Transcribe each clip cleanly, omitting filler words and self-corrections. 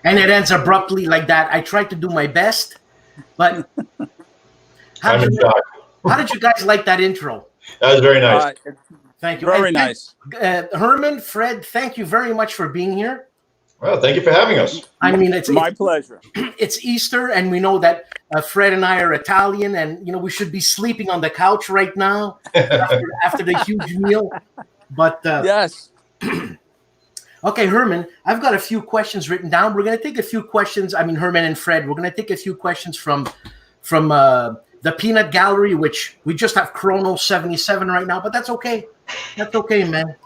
and it ends abruptly like that. I tried to do my best, but how did you guys like that intro? That was very nice. Thank you. Very nice. Herman, Fred, thank you very much for being here. Well, thank you for having us. I mean, it's my pleasure. It's Easter, and we know that Fred and I are Italian, and we should be sleeping on the couch right now after the huge meal. But yes. Okay, Herman, I've got a few questions written down. We're going to take a few questions. I mean, Herman and Fred, we're going to take a few questions from the Peanut Gallery, which we just have Chrono 77 right now, but that's okay. That's okay, man.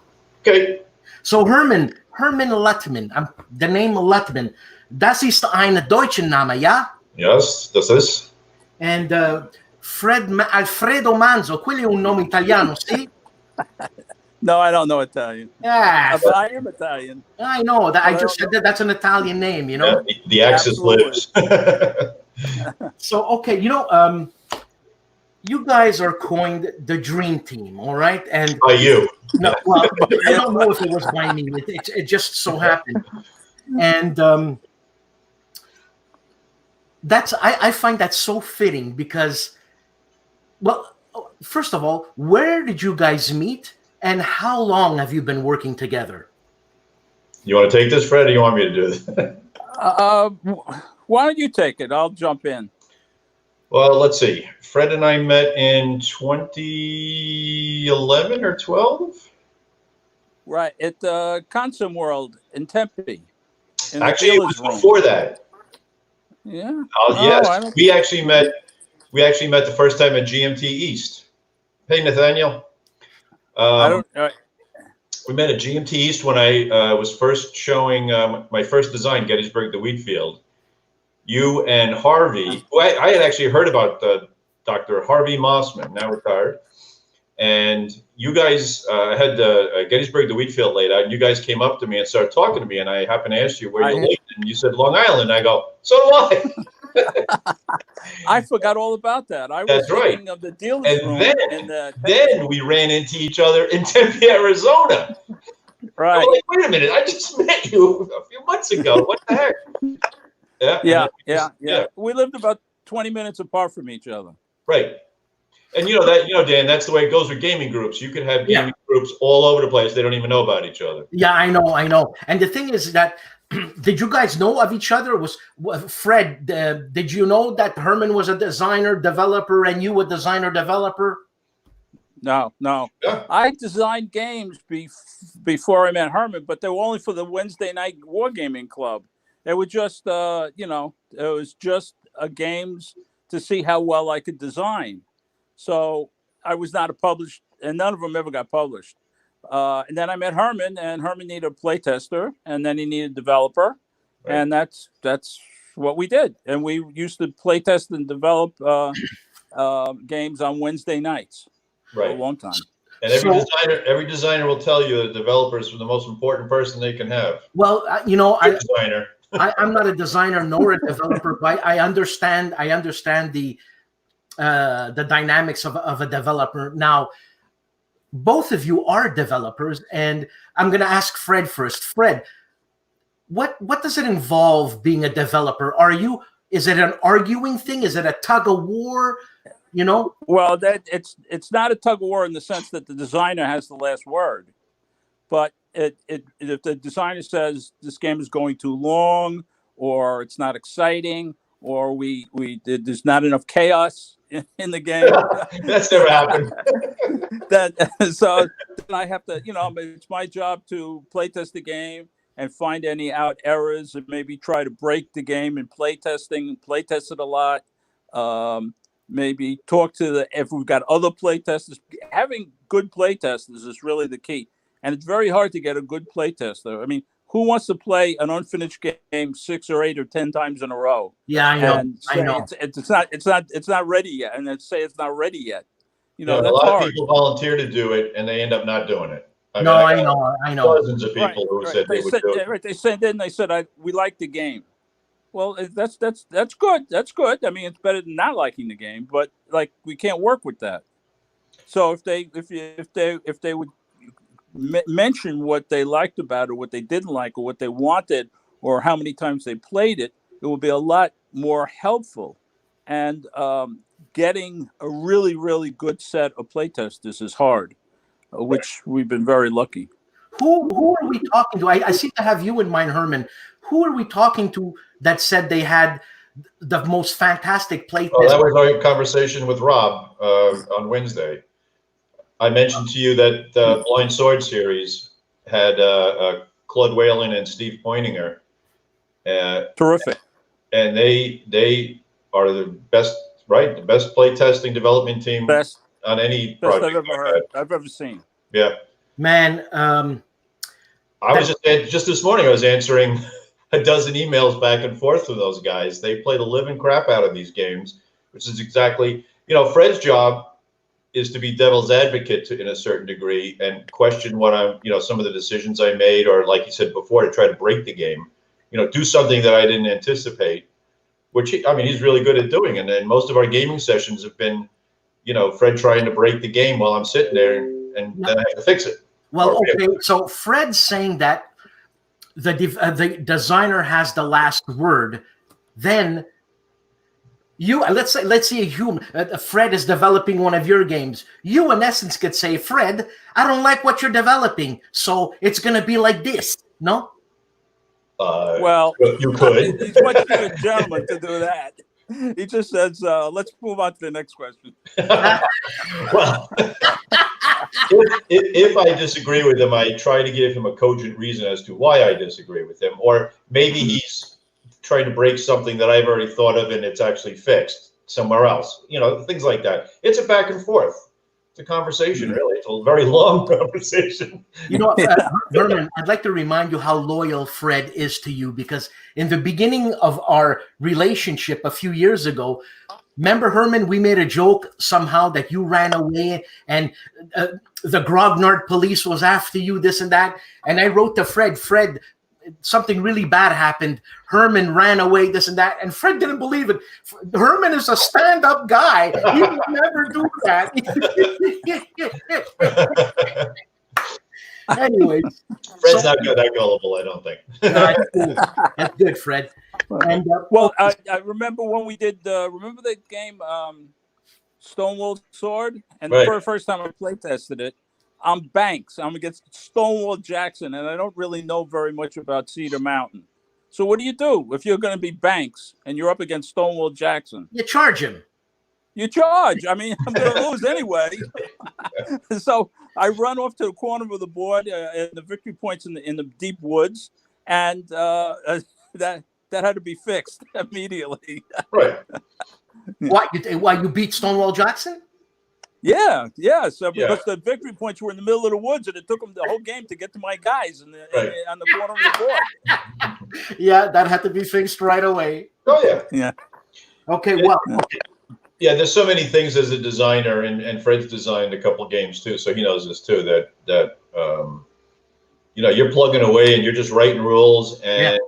Okay. So Herman Luttmann, the name Luttmann, das ist ein deutscher Name, ja? Yes, das ist. And Alfredo Manzo, quello è un nome italiano, sì? No, I don't know Italian. Yeah. But I am Italian. I know. I just said that's an Italian name, Yeah, the accent lives. So, okay, you guys are coined the Dream Team, all right? And by you. No, well, I don't know if it was by me. It just so happened. And I find that so fitting because, well, first of all, where did you guys meet and how long have you been working together? You want to take this, Fred, or you want me to do this? Why don't you take it? I'll jump in. Well, let's see. Fred and I met in 2011 or 12. Right at the Consum World in Tempe. Actually, it was before that. Yeah. Yes, we actually met. We actually met the first time at GMT East. Hey, Nathaniel. We met at GMT East when I was first showing my first design, Gettysburg the Wheat Field. You and Harvey, who I had actually heard about, Dr. Harvey Mossman, now retired. And you guys had Gettysburg the Wheat Field laid out, and you guys came up to me and started talking to me, and I happened to ask you where you lived, and you said Long Island. I go, so do I. I forgot all about that. I was thinking of the dealer's room. Then we ran into each other in Tempe, Arizona. Right. I'm like, wait a minute, I just met you a few months ago. What the heck? Yeah. We lived about 20 minutes apart from each other. Right. And Dan, that's the way it goes with gaming groups. You can have gaming groups all over the place. They don't even know about each other. Yeah, I know. And the thing is that, did you guys know of each other? Fred, did you know that Herman was a designer, developer, and you a designer, developer? No. Yeah. I designed games before I met Herman, but they were only for the Wednesday night wargaming club. They were just, it was just games to see how well I could design. So I was not published, and none of them ever got published. And then I met Herman, and Herman needed a playtester, and then he needed a developer, and that's what we did. And we used to playtest and develop games on Wednesday nights for a long time. And every designer will tell you that developers are the most important person they can have. Well, I'm not a designer nor a developer, but I understand the dynamics of a developer. Now, both of you are developers, and I'm going to ask Fred first. Fred, what does it involve being a developer? Is it an arguing thing? Is it a tug of war? Well, it's not a tug of war in the sense that the designer has the last word, but if the designer says this game is going too long, or it's not exciting, or there's not enough chaos in the game. That's never happened. So I have to, it's my job to playtest the game and find any out errors, and maybe try to break the game in playtest it a lot. Maybe talk to if we've got other playtesters. Having good playtesters is really the key. And it's very hard to get a good playtester. I mean, who wants to play an unfinished game 6 or 8 or 10 times in a row? Yeah, I know. And say it's not ready yet, and then say it's not ready yet. A lot of people volunteer to do it, and they end up not doing it. I know. Dozens of people who said they would do it. Right, they sent in. They said, "We like the game." Well, that's good. That's good. I mean, it's better than not liking the game, but we can't work with that. So if they would mention what they liked about it, what they didn't like, or what they wanted, or how many times they played it, it will be a lot more helpful. And getting a really, really good set of playtesters is hard, which we've been very lucky. Who are we talking to? I seem to have you in mind, Herman. Who are we talking to that said they had the most fantastic playtest? Oh, that was our conversation with Rob on Wednesday. I mentioned to you that the Blind Sword series had Claude Whalen and Steve Pointinger. Terrific. And they are the best, right? The best playtesting development team on any project I've ever seen. Yeah. Man, I was just this morning, I was answering a dozen emails back and forth with those guys. They play the living crap out of these games, which is exactly, Fred's job is to be devil's advocate in a certain degree and question what some of the decisions I made, or like you said before, to try to break the game, do something that I didn't anticipate, which he's really good at doing. And then most of our gaming sessions have been, Fred trying to break the game while I'm sitting there and then I have to fix it. Well, okay. So Fred's saying that the designer has the last word. Then let's say a human, Fred is developing one of your games. You, in essence, could say, Fred, I don't like what you're developing, so it's going to be like this. No. Well, you could. He's much too a gentleman to do that. He just says, let's move on to the next question. Well, if I disagree with him, I try to give him a cogent reason as to why I disagree with him. Or maybe he's trying to break something that I've already thought of and it's actually fixed somewhere else. Things like that. It's a back and forth. It's a conversation, really. It's a very long conversation. Vernon, I'd like to remind you how loyal Fred is to you, because in the beginning of our relationship a few years ago, remember, Herman, we made a joke somehow that you ran away and the Grognard police was after you, this and that. And I wrote to Fred, something really bad happened. Herman ran away, this and that. And Fred didn't believe it. Herman is a stand-up guy. He would never do that. Anyways. Fred's not that gullible, I don't think. That's good, Fred. And, I remember when we did, remember the game Stonewall Sword? And right. For the first time I playtested it, I'm Banks. I'm against Stonewall Jackson, and I don't really know very much about Cedar Mountain. So what do you do if you're going to be Banks and you're up against Stonewall Jackson? You charge him. You charge. I'm going to lose anyway. So I run off to the corner of the board, and the victory points in the deep woods, and that had to be fixed immediately. Right. Why you beat Stonewall Jackson? Yeah. So because the victory points were in the middle of the woods, and it took them the whole game to get to my guys on the corner of the board. Yeah, that had to be fixed right away. Oh yeah. Yeah. Okay. Well. Okay. Yeah, there's so many things as a designer, and Fred's designed a couple games too, so he knows this too. That you're plugging away and you're just writing rules, and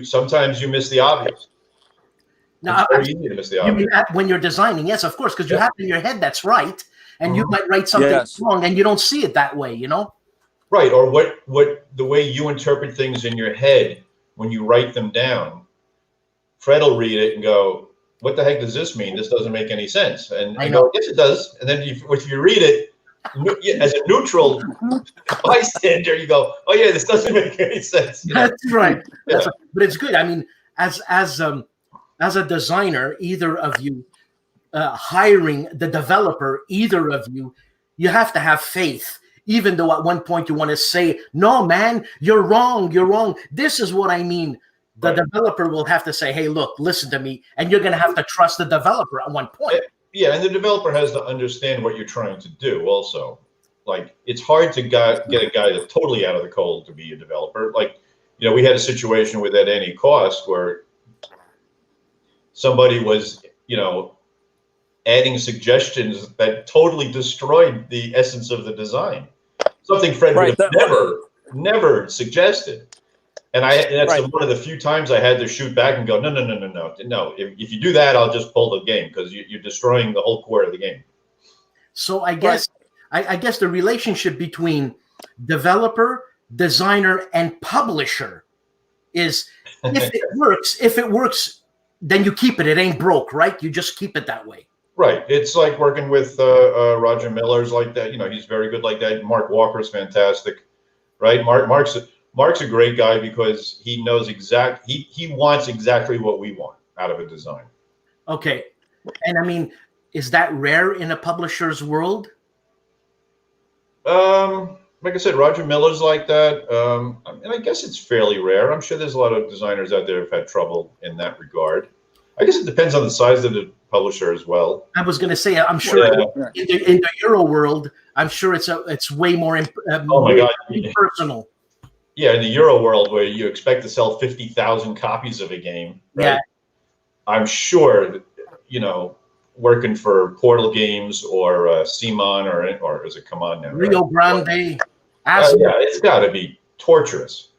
sometimes you miss the obvious. Now, it's very easy to miss the obvious. When you're designing, yes, of course, because you have in your head that's right, and you might write something wrong, and you don't see it that way, Right, or what the way you interpret things in your head when you write them down. Fred will read it and go, what the heck does this mean? This doesn't make any sense. And I go, yes, it does. And then if you read it as a neutral bystander, you go, oh yeah, this doesn't make any sense. That's right. Yeah. But it's good. I mean, as a designer, either of you hiring the developer, either of you have to have faith. Even though at one point you want to say, no, man, you're wrong. This is what I mean. The developer will have to say, hey, look, listen to me. And you're going to have to trust the developer at one point. Yeah, and the developer has to understand what you're trying to do also. Like, it's hard to get a guy that's totally out of the cold to be a developer. Like, we had a situation with At Any Cost where somebody was, adding suggestions that totally destroyed the essence of the design. Something Fred would have never suggested. And that's one of the few times I had to shoot back and go, no. If you do that, I'll just pull the game because you're destroying the whole core of the game. So I guess the relationship between developer, designer, and publisher is if it works, then you keep it. It ain't broke, right? You just keep it that way. Right. It's like working with Roger Miller's like that. You know, he's very good like that. Mark Walker's fantastic, right? Mark's a great guy because he knows he wants exactly what we want out of a design. Okay. And I mean, is that rare in a publisher's world? Like I said, Roger Miller's like that. And I guess it's fairly rare. I'm sure there's a lot of designers out there who've had trouble in that regard. I guess it depends on the size of the publisher as well. I was going to say, I'm sure in the Euro world, I'm sure it's way more personal. Yeah, in the Euro world where you expect to sell 50,000 copies of a game, right? Yeah. I'm sure that, you know, working for Portal Games or CMON or is it Come On now? Rio Grande. Yeah, it's got to be torturous.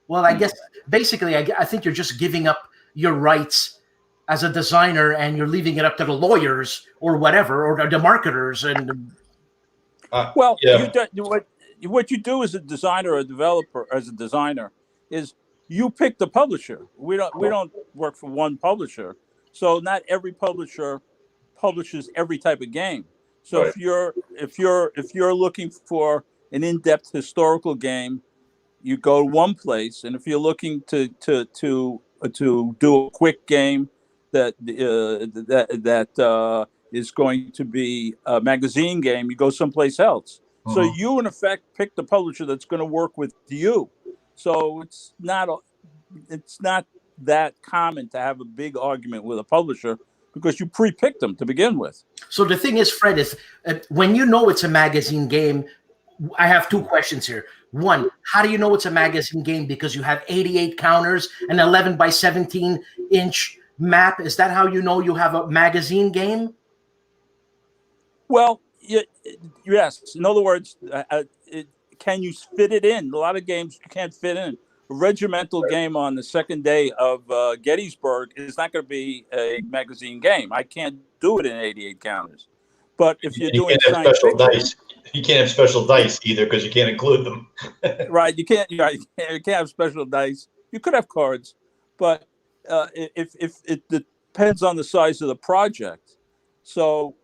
Well, I guess basically, I think you're just giving up your rights as a designer, and you're leaving it up to the lawyers or whatever, or the marketers. And what you do as a designer or a developer, as a designer, is you pick the publisher. We don't work for one publisher, so not every publisher publishes every type of game. So if you're looking for an in-depth historical game, you go to one place, and if you're looking to do a quick game that is going to be a magazine game, you go someplace else. So you, in effect, pick the publisher that's going to work with you. So it's not that common to have a big argument with a publisher because you pre-picked them to begin with. So the thing is, Fred, is when you know it's a magazine game, I have two questions here. One, how do you know it's a magazine game? Because you have 88 counters, an 11 by 17 inch map. Is that how you know you have a magazine game? Well, yes. In other words, can you fit it in? A lot of games you can't fit in. A regimental game on the second day of Gettysburg is not going to be a magazine game. I can't do it in 88 counters. But if you're doing science fiction, dice, you can't have special dice either because you can't include them. Right? You can't have special dice. You could have cards, but if it depends on the size of the project. So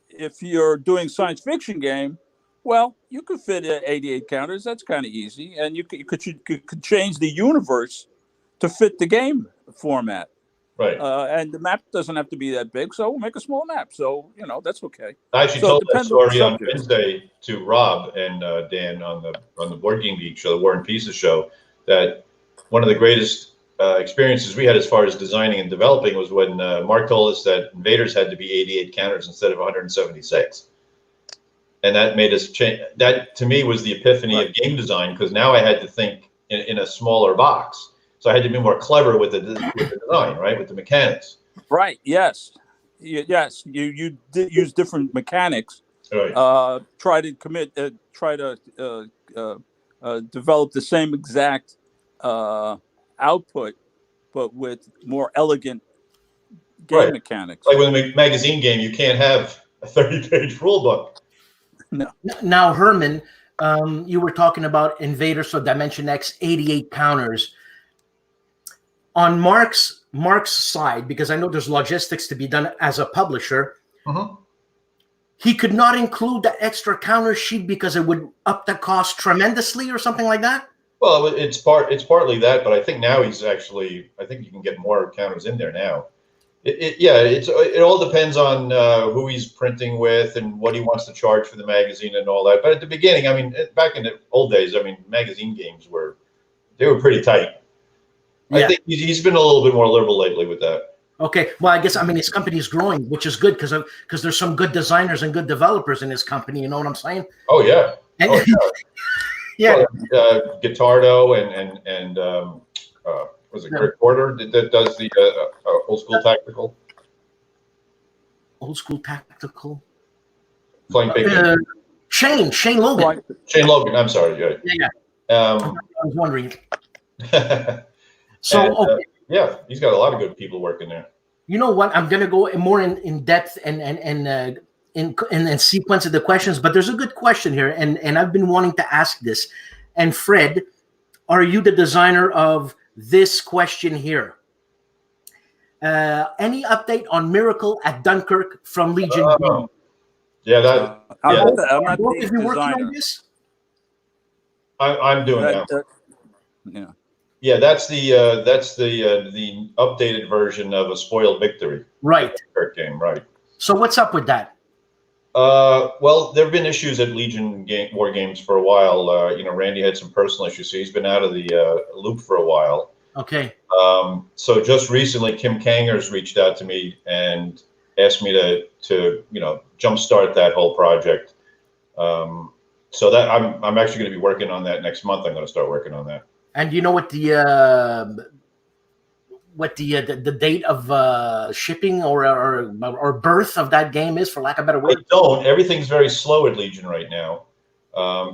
if you're doing science fiction game, well, you could fit 88 counters. That's kind of easy, and you could change the universe to fit the game format. Right. And the map doesn't have to be that big, so we'll make a small map. So that's okay. I actually told that story on Wednesday to Rob and Dan on the Board Game Geek show, the War and Pieces show, that one of the greatest experiences we had as far as designing and developing was when Mark told us that Invaders had to be 88 counters instead of 176. And that made us change. That, to me, was the epiphany of game design, because now I had to think in a smaller box. So I had to be more clever with the design, right, with the mechanics. Right. Yes. Yes. You use different mechanics. Right. Try to develop the same exact output, but with more elegant game mechanics. Like with a magazine game, you can't have a 30-page rule book. No. Now, Herman, you were talking about Invaders, so Dimension X, 88 counters. On Mark's side, because I know there's logistics to be done as a publisher, he could not include the extra counter sheet because it would up the cost tremendously or something like that? Well, it's partly that, but I think now I think you can get more counters in there now. It all depends on who he's printing with and what he wants to charge for the magazine and all that. But at the beginning, I mean, back in the old days, I mean, magazine games were pretty tight. Yeah. I think he's been a little bit more liberal lately with that. Okay. Well, I guess, I mean, his company is growing, which is good because there's some good designers and good developers in his company. You know what I'm saying? Oh, yeah. Yeah. Well, Guitardo and was it Greg Porter that does the old school tactical? Old school tactical. Playing big. Shane Logan. Shane Logan. I'm sorry. Yeah. I was wondering. So yeah, he's got a lot of good people working there. You know what? I'm gonna go more in depth and sequence of the questions, but there's a good question here, and I've been wanting to ask this. And Fred, are you the designer of this question here. Any update on Miracle at Dunkirk from Legion? Yeah, I'm not Both the of you working designer. on this? I'm doing that. Yeah. Yeah, that's the updated version of A Spoiled Victory. Right. Dunkirk game, right. So what's up with that? Well, there have been issues at Legion War Games for a while. You know, Randy had some personal issues, so he's been out of the loop for a while. Okay. So just recently, Kim Kangers reached out to me and asked me to you know, jumpstart that whole project. So that I'm actually going to be working on that next month. I'm going to start working on that. And you know what the date of shipping or birth of that game is, for lack of a better word? I don't. Everything's very slow at Legion right now.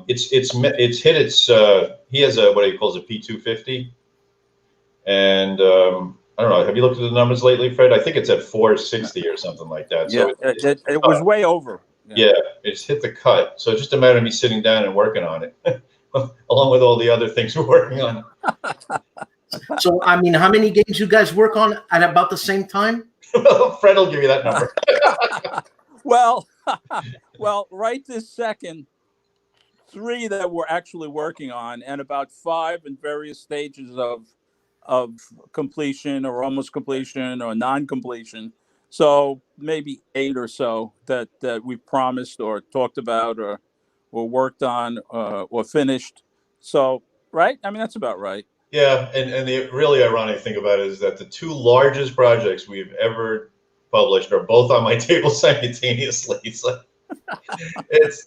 It's hit its he has a what he calls a P250, and I don't know. Have you looked at the numbers lately, Fred? I think it's at 460 or something like that. Yeah, so it was way over. Yeah, it's hit the cut. So it's just a matter of me sitting down and working on it, along with all the other things we're working on. So, I mean, how many games you guys work on at about the same time? Fred will give you that number. Well, right this second, 3 that we're actually working on, and about 5 in various stages of completion or almost completion or non-completion. So maybe 8 or so that we promised or talked about or worked on or finished. So, right? I mean, that's about right. Yeah, and the really ironic thing about it is that the 2 largest projects we've ever published are both on my table simultaneously. So it's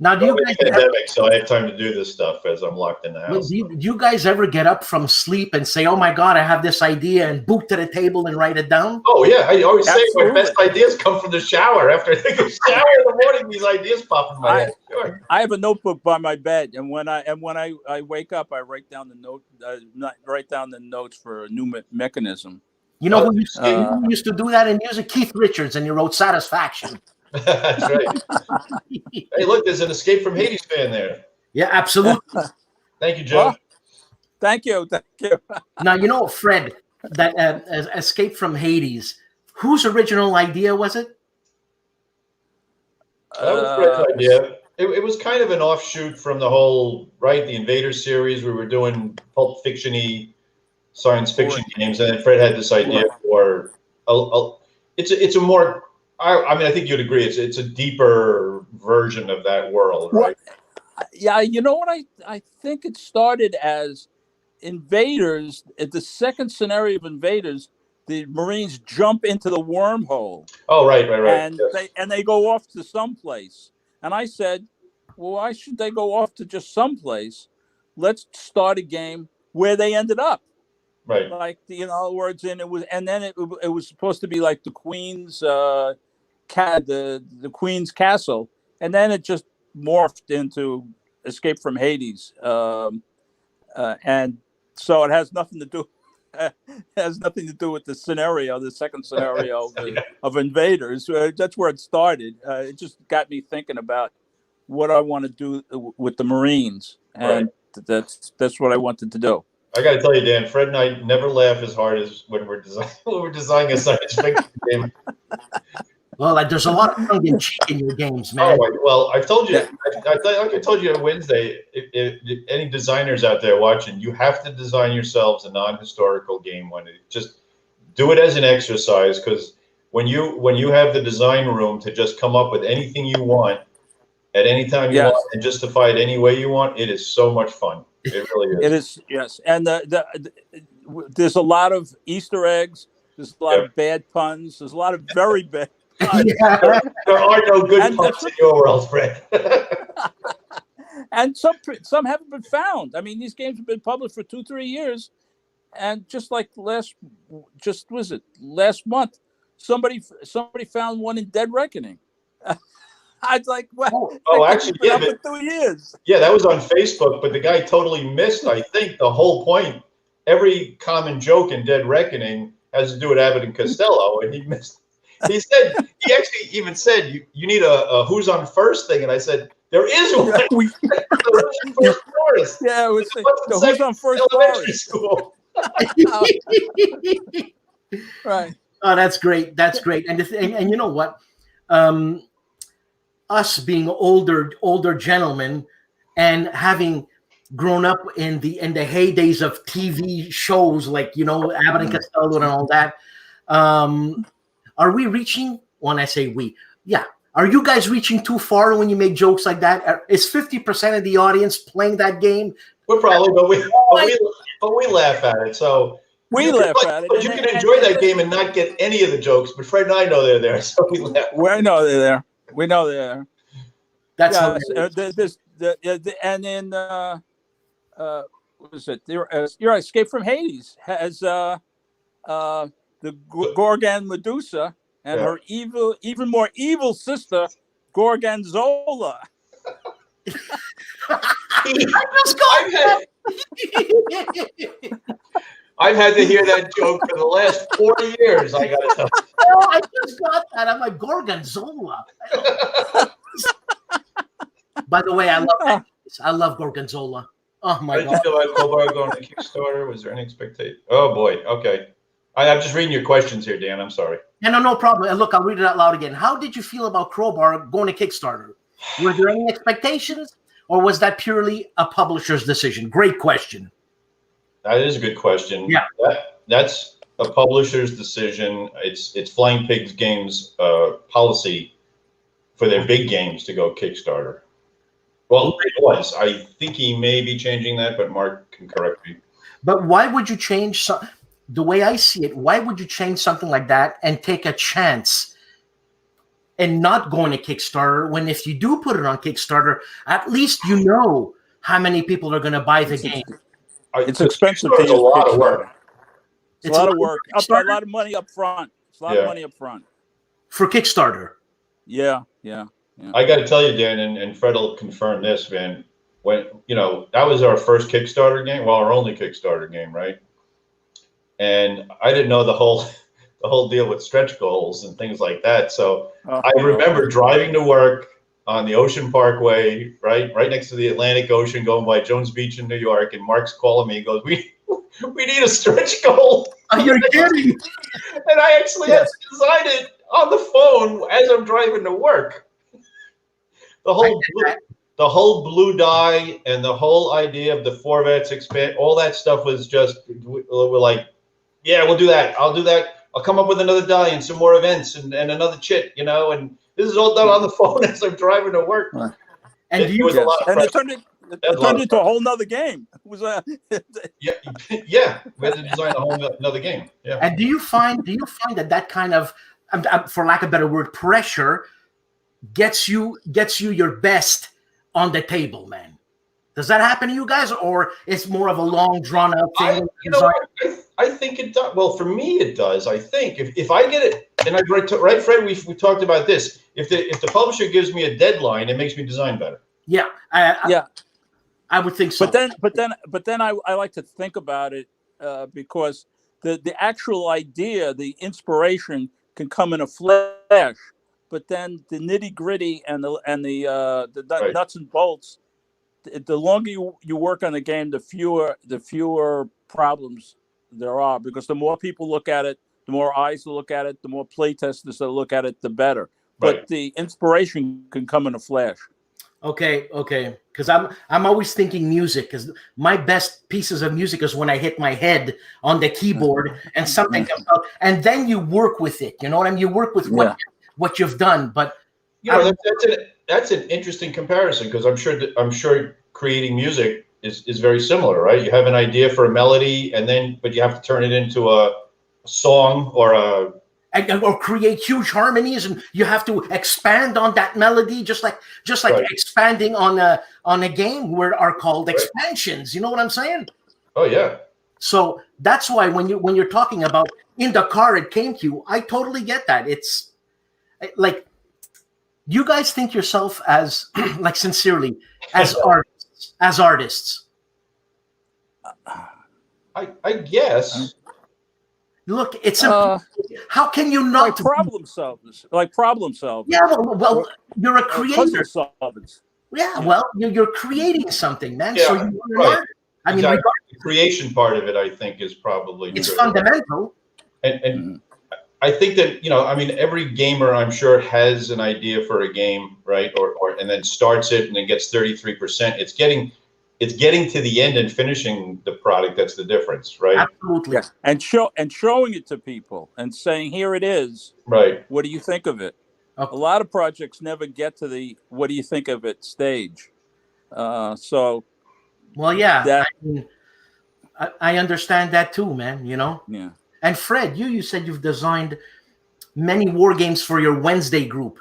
now, do you guys pandemic, so I have time to do this stuff as I'm locked in the house. do you guys ever get up from sleep and say, "Oh my God, I have this idea," and boot to the table and write it down? Oh yeah, I always Absolutely. say my best ideas come from the shower. After I take a shower in the morning, these ideas pop in my head. Sure. I have a notebook by my bed, and when I wake up, I write down write down the notes for a new mechanism. You know who used to do that in music? Keith Richards, and he wrote Satisfaction. That's right. Hey, look, there's an Escape from Hades fan there. Yeah, absolutely. Thank you, Joe. Oh, thank you. Now, you know, Fred, that Escape from Hades, whose original idea was it? That was Fred's idea. It was kind of an offshoot from the whole, the Invaders series. We were doing Pulp Fiction-y science fiction games, and then Fred had this idea for it's a more, I mean, I think you'd agree, it's a deeper version of that world, right? Yeah, you know what? I think it started as Invaders. At the second scenario of Invaders, the Marines jump into the wormhole. Oh, right. And yes. they go off to someplace. And I said, well, why should they go off to just someplace? Let's start a game where they ended up. Right. Like, in other words, and then it was supposed to be like the Queen's the Queen's Castle, and then it just morphed into Escape from Hades, and so it has nothing to do. It has nothing to do with the scenario, the second scenario of Invaders. That's where it started. It just got me thinking about what I want to do with the Marines, and that's what I wanted to do. I got to tell you, Dan, Fred and I never laugh as hard as when we're designing a science fiction game. Well, there's a lot of tongue in cheek in your games, man. Oh, well, I've told you, like I told you on Wednesday, if any designers out there watching, you have to design yourselves a non-historical game. Just do it as an exercise, because when you have the design room to just come up with anything you want at any time you want and justify it any way you want, it is so much fun. It really is. It is, yes. And there's a lot of Easter eggs. There's a lot of bad puns. There's a lot of very bad puns. There are no good puns in your world, Fred. And some haven't been found. I mean, these games have been published for 2-3 years, and just like last month, somebody found one in Dead Reckoning. I was like, well, actually, for 2 years. Yeah, that was on Facebook, but the guy totally missed, I think, the whole point. Every common joke in Dead Reckoning has to do with Abbott and Costello, and he missed he actually even said, you need a who's on first thing. And I said, there is one. Yeah, it was the who's on first elementary school. Right. Oh, that's great. That's great. And you know what? Us being older gentlemen and having grown up in the heydays of TV shows like, Abbott and Costello and all that, are we reaching, when I say we, yeah, are you guys reaching too far when you make jokes like that? Is 50% of the audience playing that game? We're probably, but we laugh at it. So we laugh at it. But you can enjoy that game and not get any of the jokes. But Fred and I know they're there, so we laugh. We know they're there. We know they're there. That's and then what was it? Your Escape from Hades has the Gorgon Medusa and her even more evil sister Gorgonzola. I've had to hear that joke for the last 40 years. I gotta tell you. Oh, I just got that. I'm like, Gorgonzola. By the way, I love that. I love Gorgonzola. Oh my God. Feel like Crowbar going to Kickstarter? Was there any expectation? Oh boy. Okay. I'm just reading your questions here, Dan. I'm sorry. No problem. And look, I'll read it out loud again. How did you feel about Crowbar going to Kickstarter? Were there any expectations, or was that purely a publisher's decision? Great question. That is a good question. Yeah. That's a publisher's decision. It's Flying Pigs Games policy for their big games to go Kickstarter. Well, it was. I think he may be changing that, but Mark can correct me. But why would you change the way I see it? Why would you change something like that and take a chance and not going to Kickstarter when if you do put it on Kickstarter, at least you know how many people are going to buy the game? It's expensive. It's a lot of work. It's a lot of work. A lot of money up front. It's a lot of money up front. For Kickstarter. Yeah. I got to tell you, Dan, and Fred will confirm this, man. When that was our first Kickstarter game, well, our only Kickstarter game, right? And I didn't know the whole deal with stretch goals and things like that. So I remember driving to work on the Ocean Parkway, right next to the Atlantic Ocean, going by Jones Beach in New York, and Mark's calling me. He goes, "We need a stretch goal." You're kidding? And I actually had to design it on the phone as I'm driving to work. The whole blue dye and the whole idea of the Forvettes expand, all that stuff was just, we're like, yeah, we'll do that. I'll do that. I'll come up with another die and some more events and another chit, and this is all done on the phone as I'm driving to work. Right. And it turned into a whole nother game. It was yeah. We had to design a whole another game. Yeah. And do you find that kind of, for lack of a better word, pressure gets you your best on the table, man? Does that happen to you guys, or it's more of a long, drawn out thing? I think it does. Well, for me, it does. I think if I get it, and right, Fred, we talked about this. If the publisher gives me a deadline, it makes me design better. Yeah, I would think so. But then I like to think about it because the actual idea, the inspiration can come in a flash, but then the nitty gritty and the nuts and bolts. The longer you work on the game, the fewer problems there are, because the more people look at it, the more eyes look at it, the more play testers that look at it, the better. Right. But the inspiration can come in a flash. Okay. Because I'm always thinking music, because my best pieces of music is when I hit my head on the keyboard and something comes out, and then you work with it. You know what I mean? You work with what you've done. But that's an interesting comparison, because I'm sure creating music is very similar, right? You have an idea for a melody, but you have to turn it into a song or create huge harmonies, and you have to expand on that melody, just like expanding on a game where are called expansions. You know what I'm saying? Oh yeah. So that's why when you're talking about in the car it came to you, I totally get that. It's like, you guys think yourself as like sincerely as artists. I guess. Look, it's how can you not problem solvers? Like problem solvers. Yeah, well, you're a creator. Puzzle solvers. Yeah, well, you're creating something, man. Yeah, So you're right. I mean, exactly. The creation part of it, I think, is probably it's fundamental. And I think that, I mean, every gamer, I'm sure, has an idea for a game, right? Or and then starts it and then gets 33%. It's getting to the end and finishing the product that's the difference, right? Absolutely. Yes. And showing it to people and saying, here it is. Right. What do you think of it? Okay. A lot of projects never get to the what do you think of it stage. So well, yeah, I understand that too, man, Yeah. And Fred, you said you've designed many war games for your Wednesday group.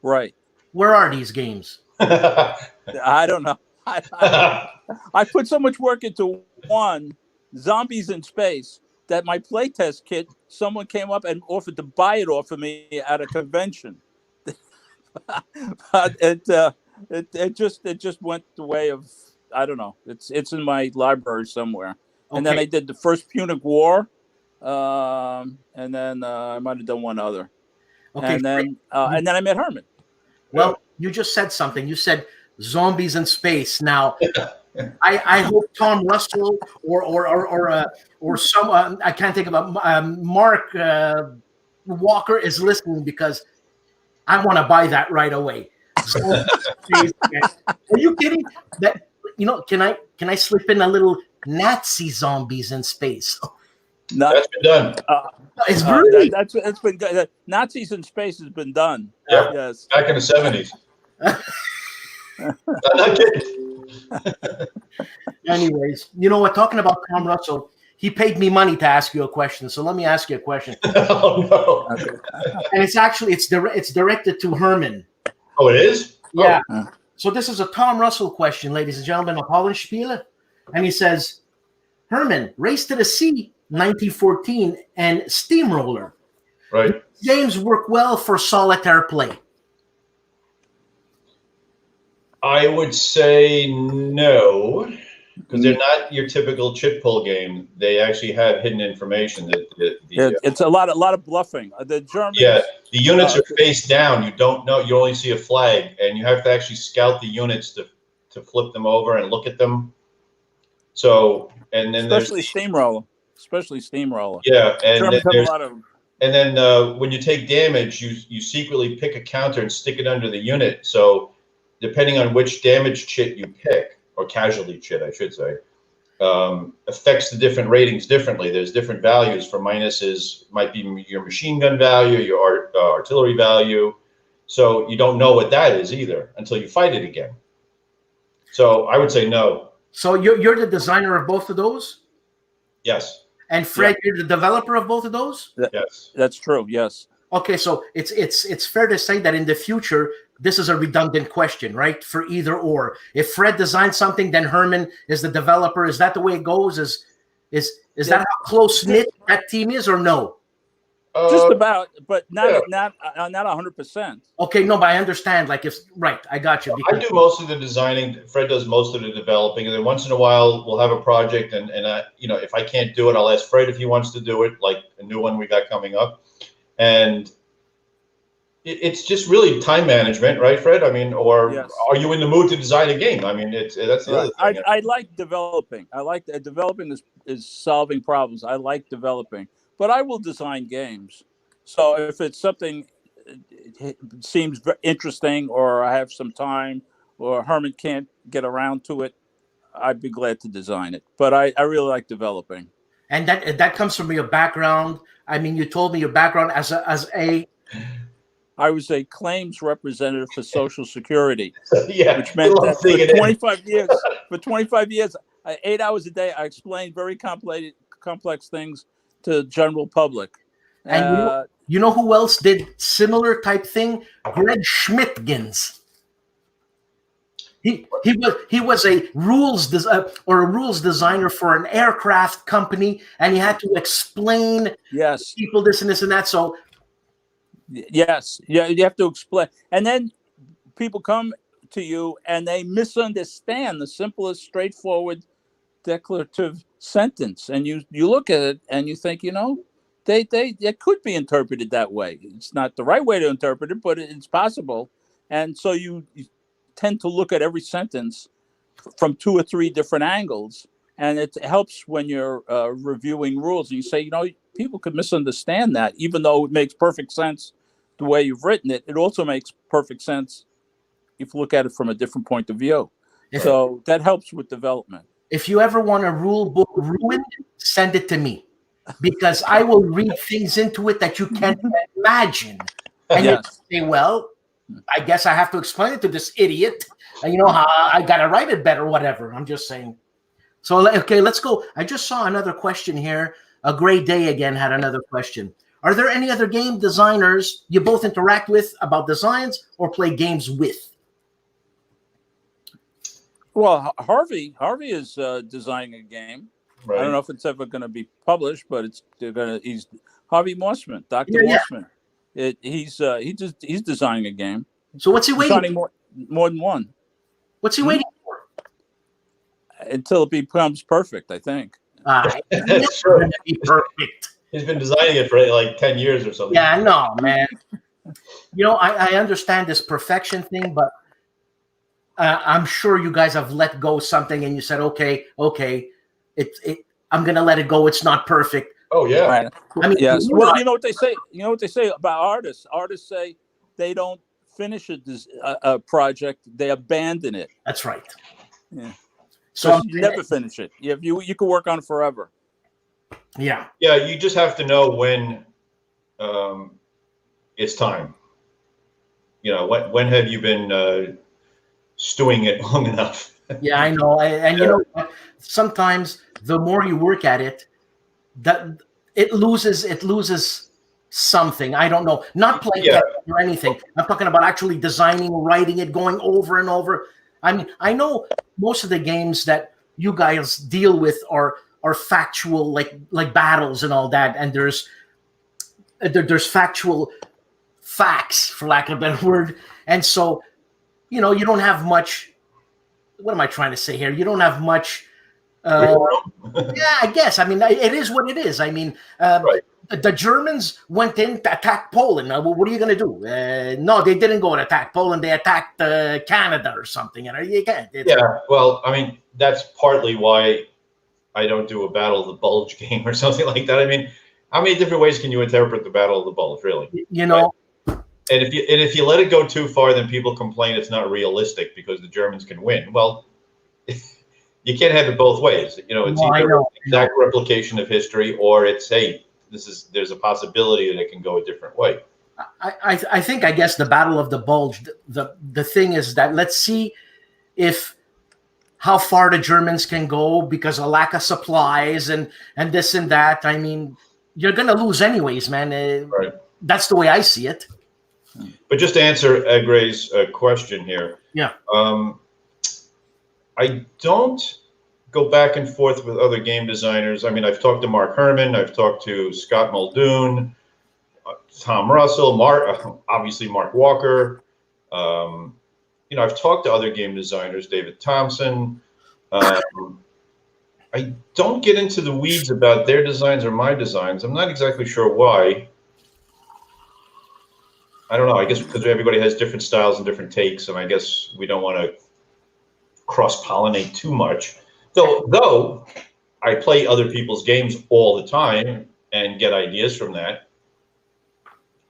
Right. Where are these games? I don't know. I put so much work into one, Zombies in Space, that my playtest kit, someone came up and offered to buy it off of me at a convention. But it just went the way of, I don't know. It's in my library somewhere. Okay. And then I did the first Punic War, and then I might have done one other. Okay. And then I met Herman. Well, you just said something. You said Zombies in Space. Now, I hope Tom Russell or some I can't think about Mark Walker is listening, because I want to buy that right away. Are you kidding? That can I slip in a little Nazi Zombies in Space? No, that's been done. It's brilliant. That's been good. Nazis in Space has been done. Yeah. Yes. Back in the 70s. I'm not kidding. Anyways, you know what? Talking about Tom Russell, he paid me money to ask you a question. So let me ask you a question. Oh no! Okay. And it's directed to Herman. Oh, it is? Yeah. Oh. So this is a Tom Russell question, ladies and gentlemen, of Hollenspiele, and he says, Herman, Race to the Sea, 1914, and Steamroller. Right. Games work well for solitaire play. I would say no, because they're not your typical chit pull game. They actually have hidden information. It's a lot of bluffing. The Germans. Yeah, the units are face down. You don't know. You only see a flag, and you have to actually scout the units to flip them over and look at them. So, and then especially Steamroller. Yeah, and Germans have a lot of. And then when you take damage, you secretly pick a counter and stick it under the unit. So, depending on which damage chit you pick, or casualty chit, I should say, affects the different ratings differently. There's different values. For minuses, might be your machine gun value, your artillery value. So you don't know what that is either until you fight it again. So I would say no. So you're the designer of both of those? Yes. And Fred, you're the developer of both of those? Yes. That's true, yes. Okay, so it's fair to say that in the future, this is a redundant question, right? For either or. If Fred designs something, then Herman is the developer. Is that the way it goes? Is that how close knit that team is, or no? Just about, but not 100%. Okay, no, but I understand. Like I got you. I do most of the designing. Fred does most of the developing, and then once in a while we'll have a project, and I, if I can't do it, I'll ask Fred if he wants to do it, like a new one we got coming up, and it's just really time management, right, Fred? I mean, or yes. Are you in the mood to design a game? I mean, that's the other thing. I like developing. I like developing is solving problems. I like developing. But I will design games. So if it's something seems interesting, or I have some time, or Herman can't get around to it, I'd be glad to design it. But I really like developing. And that comes from your background. I mean, you told me your background as a. I was a claims representative for Social Security, yeah, which meant that for 25 years, 8 hours a day, I explained very complex things to the general public. And you know who else did similar type thing? Greg Schmidtgens. He was a rules designer for an aircraft company, and he had to explain people this and this and that. So yes, yeah, you have to explain, and then people come to you and they misunderstand the simplest, straightforward, declarative sentence, and you look at it and you think, it could be interpreted that way. It's not the right way to interpret it, but it's possible. And so you tend to look at every sentence from 2 or 3 different angles, and it helps when you're reviewing rules. And you say, people could misunderstand that, even though it makes perfect sense the way you've written it. It also makes perfect sense if you look at it from a different point of view. So that helps with development. If you ever want a rule book ruined, send it to me, because I will read things into it that you can't imagine. And you say, well, I guess I have to explain it to this idiot. And how I got to write it better, whatever. I'm just saying. So, okay, let's go. I just saw another question here. A Great Day again had another question. Are there any other game designers you both interact with about designs or play games with? Well, Harvey is designing a game. Right. I don't know if it's ever going to be published, but he's Harvey Mossman, Dr. Mossman. He's designing a game. So what's he waiting for? More than one. What's he waiting for? Until it becomes perfect, I think. That's true. Be perfect. He's been designing it for like 10 years or something. Yeah, I know, man. I understand this perfection thing, but I'm sure you guys have let go something and you said, okay, I'm going to let it go. It's not perfect. Oh, yeah. Right. I mean, yes. Well, you know what they say? You know what they say about artists? Artists say they don't finish a project, they abandon it. That's right. Yeah. So you never finish it. You can work on it forever. Yeah. Yeah, you just have to know when it's time. When have you been stewing it long enough? Yeah, I know. And sometimes the more you work at it, that it loses something. I don't know. Not playing or anything. I'm talking about actually designing, writing it, going over and over. I mean, I know most of the games that you guys deal with are factual, like battles and all that, and there's factual facts, for lack of a better word. And so, you don't have much. What am I trying to say here? You don't have much. Yeah, I guess. I mean, it is what it is. I mean, right. The Germans went in to attack Poland. What are you going to do? No, they didn't go and attack Poland. They attacked Canada or something. You can't. Well, I mean, that's partly why I don't do a Battle of the Bulge game or something like that. I mean, how many different ways can you interpret the Battle of the Bulge, really? Right? And if you let it go too far, then people complain it's not realistic because the Germans can win. Well, you can't have it both ways. It's either an exact replication of history, or it's, hey, there's a possibility that it can go a different way. I think, I guess, the Battle of the Bulge, the thing is that let's see how far the Germans can go because of lack of supplies and this and that. I mean, you're gonna lose anyways, man. Right. That's the way I see it. But just to answer Egre's question here, I don't go back and forth with other game designers. I mean, I've talked to Mark Herman, I've talked to Scott Muldoon, Tom Russell, obviously Mark Walker. I've talked to other game designers, David Thompson. I don't get into the weeds about their designs or my designs. I'm not exactly sure why. I don't know. I guess because everybody has different styles and different takes, and I guess we don't want to cross-pollinate too much. Though I play other people's games all the time and get ideas from that.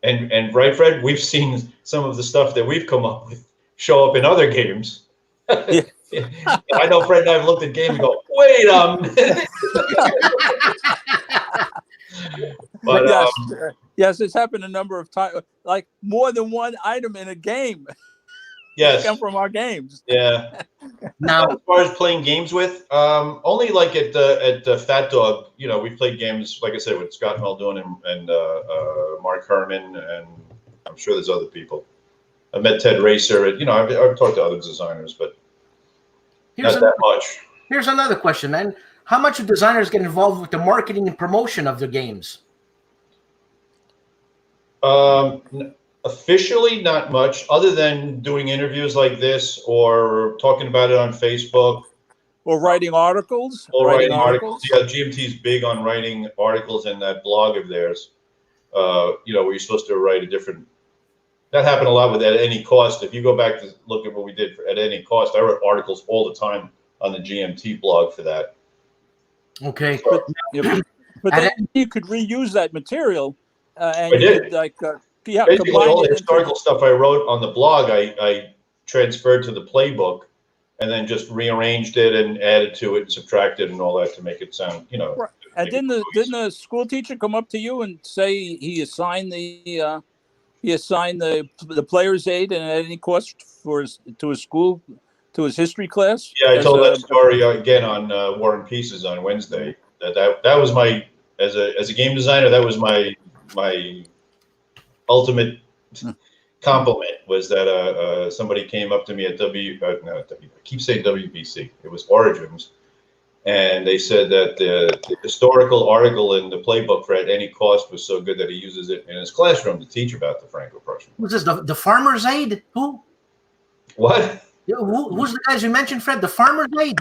And right, Fred, we've seen some of the stuff that we've come up with show up in other games. Yeah. I know Fred and I have looked at games and go, wait a minute. But yes, it's happened a number of times, like more than one item in a game. Yes, come from our games. Yeah. Now, as far as playing games with, only like at Fat Dog, we played games, like I said, with Scott Muldoon and Mark Herman, and I'm sure there's other people. I met Ted Racer. I've talked to other designers, but not that much. Here's another question, man. How much do designers get involved with the marketing and promotion of their games? Officially, not much, other than doing interviews like this or talking about it on Facebook. Or writing articles. Or writing articles. Yeah, GMT's big on writing articles in that blog of theirs. where you're supposed to write a different. That happened a lot with At Any Cost. If you go back to look at what we did for At Any Cost, I wrote articles all the time on the GMT blog for that. Okay. But then you could reuse that material, and I did. could Basically, all the historical into... stuff I wrote on the blog, I transferred to the playbook, and then just rearranged it and added to it and subtracted and all that to make it sound, Right. And didn't the school teacher come up to you and say he assigned the player's aid and At Any Cost to his school, to his history class? Yeah, I told that story again on War and Pieces on Wednesday. That was my as a game designer. That was my ultimate compliment, was that somebody came up to me at I keep saying WBC. It was Origins, and they said that the historical article in the playbook for At Any Cost was so good that he uses it in his classroom to teach about the Franco-Prussian War. Who's this? The Farmer's Aid? Who? What? Who's the guys you mentioned, Fred? The Farmer's Aid?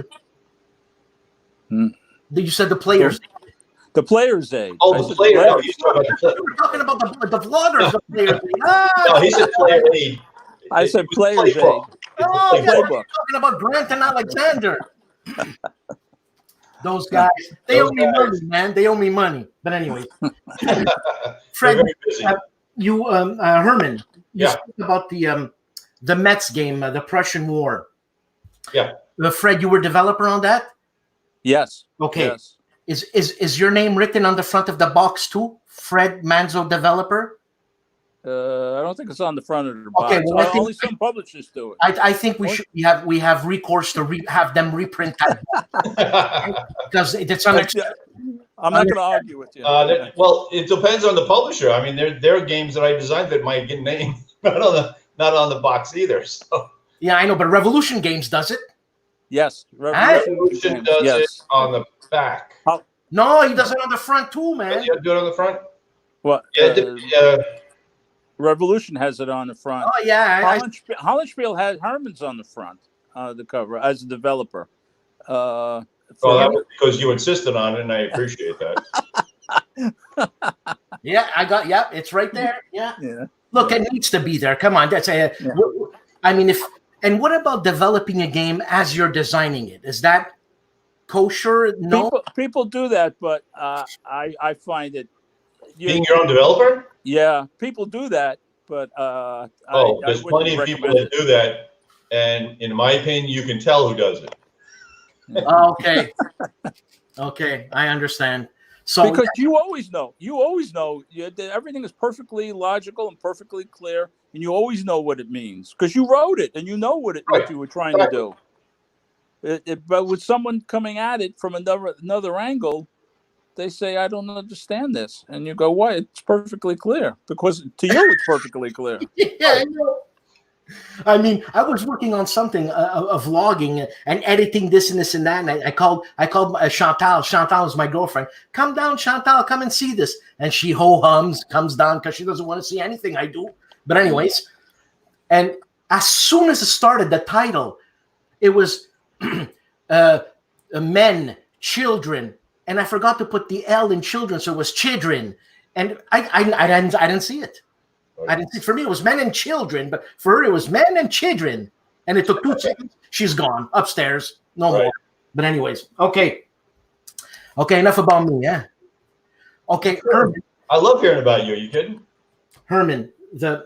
You said the Player's Aid. The Player's Aid. Oh, the Player. No, he's talking about the We're talking about the vloggers. The Player's Aid. No, he said Player Aid. I said Player's Aid. Oh, yeah, we're Playbook. talking about Grant and Alexander. Those guys, they owe me money, man. They owe me money. But anyway, Fred, Herman, you spoke about the Mets game, the Prussian War. Yeah. Fred, you were developer on that? Yes. Okay. Yes. Is your name written on the front of the box too? Fred Manzo, developer? I don't think it's on the front of the box. Okay, well, only some publishers do it. I think we have recourse to have them reprint that because it's unacceptable. I'm not going to argue with you. Well, it depends on the publisher. I mean, there are games that I designed that might get named not on the box either. So yeah, I know, but Revolution Games does it. Yes, Revolution does it on the back. No, he does it on the front too, man. Does he do it on the front? What? Yeah. Revolution has it on the front. Oh yeah, Hollenspiel had Herman's on the front, the cover as a developer. That was because you insisted on it, and I appreciate that. Yeah, it's right there. Yeah. Look, it needs to be there. Come on, I mean, and what about developing a game as you're designing it? Is that kosher? No, people do that, but I find it. Being your own developer? Yeah, people do that, but there's plenty of people that do that, and in my opinion, you can tell who does it. Okay, I understand. So because you always know, everything is perfectly logical and perfectly clear, and you always know what it means because you wrote it and you know what you were trying to do. But with someone coming at it from another angle, they say, I don't understand this. And you go, why? It's perfectly clear. Because to you, it's perfectly clear. Yeah, I know. I mean, I was working on something of vlogging and editing this and this and that. And I called Chantal. Chantal is my girlfriend. Come down, Chantal. Come and see this. And she ho-hums, comes down because she doesn't want to see anything I do. But anyways, and as soon as it started, the title, it was men, children. And I forgot to put the L in children, so it was children. And I didn't see it. I didn't see it. For me, it was men and children, but for her, it was men and children. And it took 2 seconds. She's gone upstairs. No more. But anyways, okay. Okay, enough about me, yeah. Okay, Herman. I love hearing about you. Are you kidding? Herman, the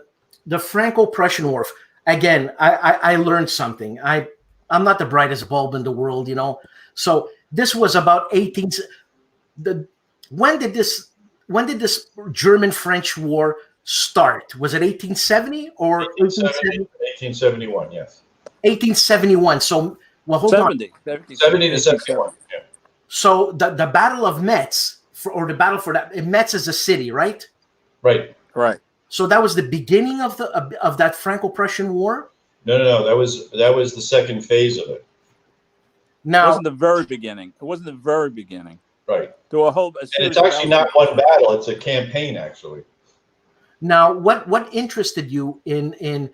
Franco-Prussian War. Again, I learned something. I'm not the brightest bulb in the world, So this was about when did this German-French war start? Was it 1870 or 1871? Yes. 1871. So hold 70. on. 70 to 71. Yeah. So the Battle of Metz, the battle for that, Metz is a city, right? Right. So that was the beginning of that Franco-Prussian War. No. That was the second phase of it. Now, it wasn't the very beginning. Right. To a whole. And it's actually not one battle; it's a campaign, actually. Now, what interested you in?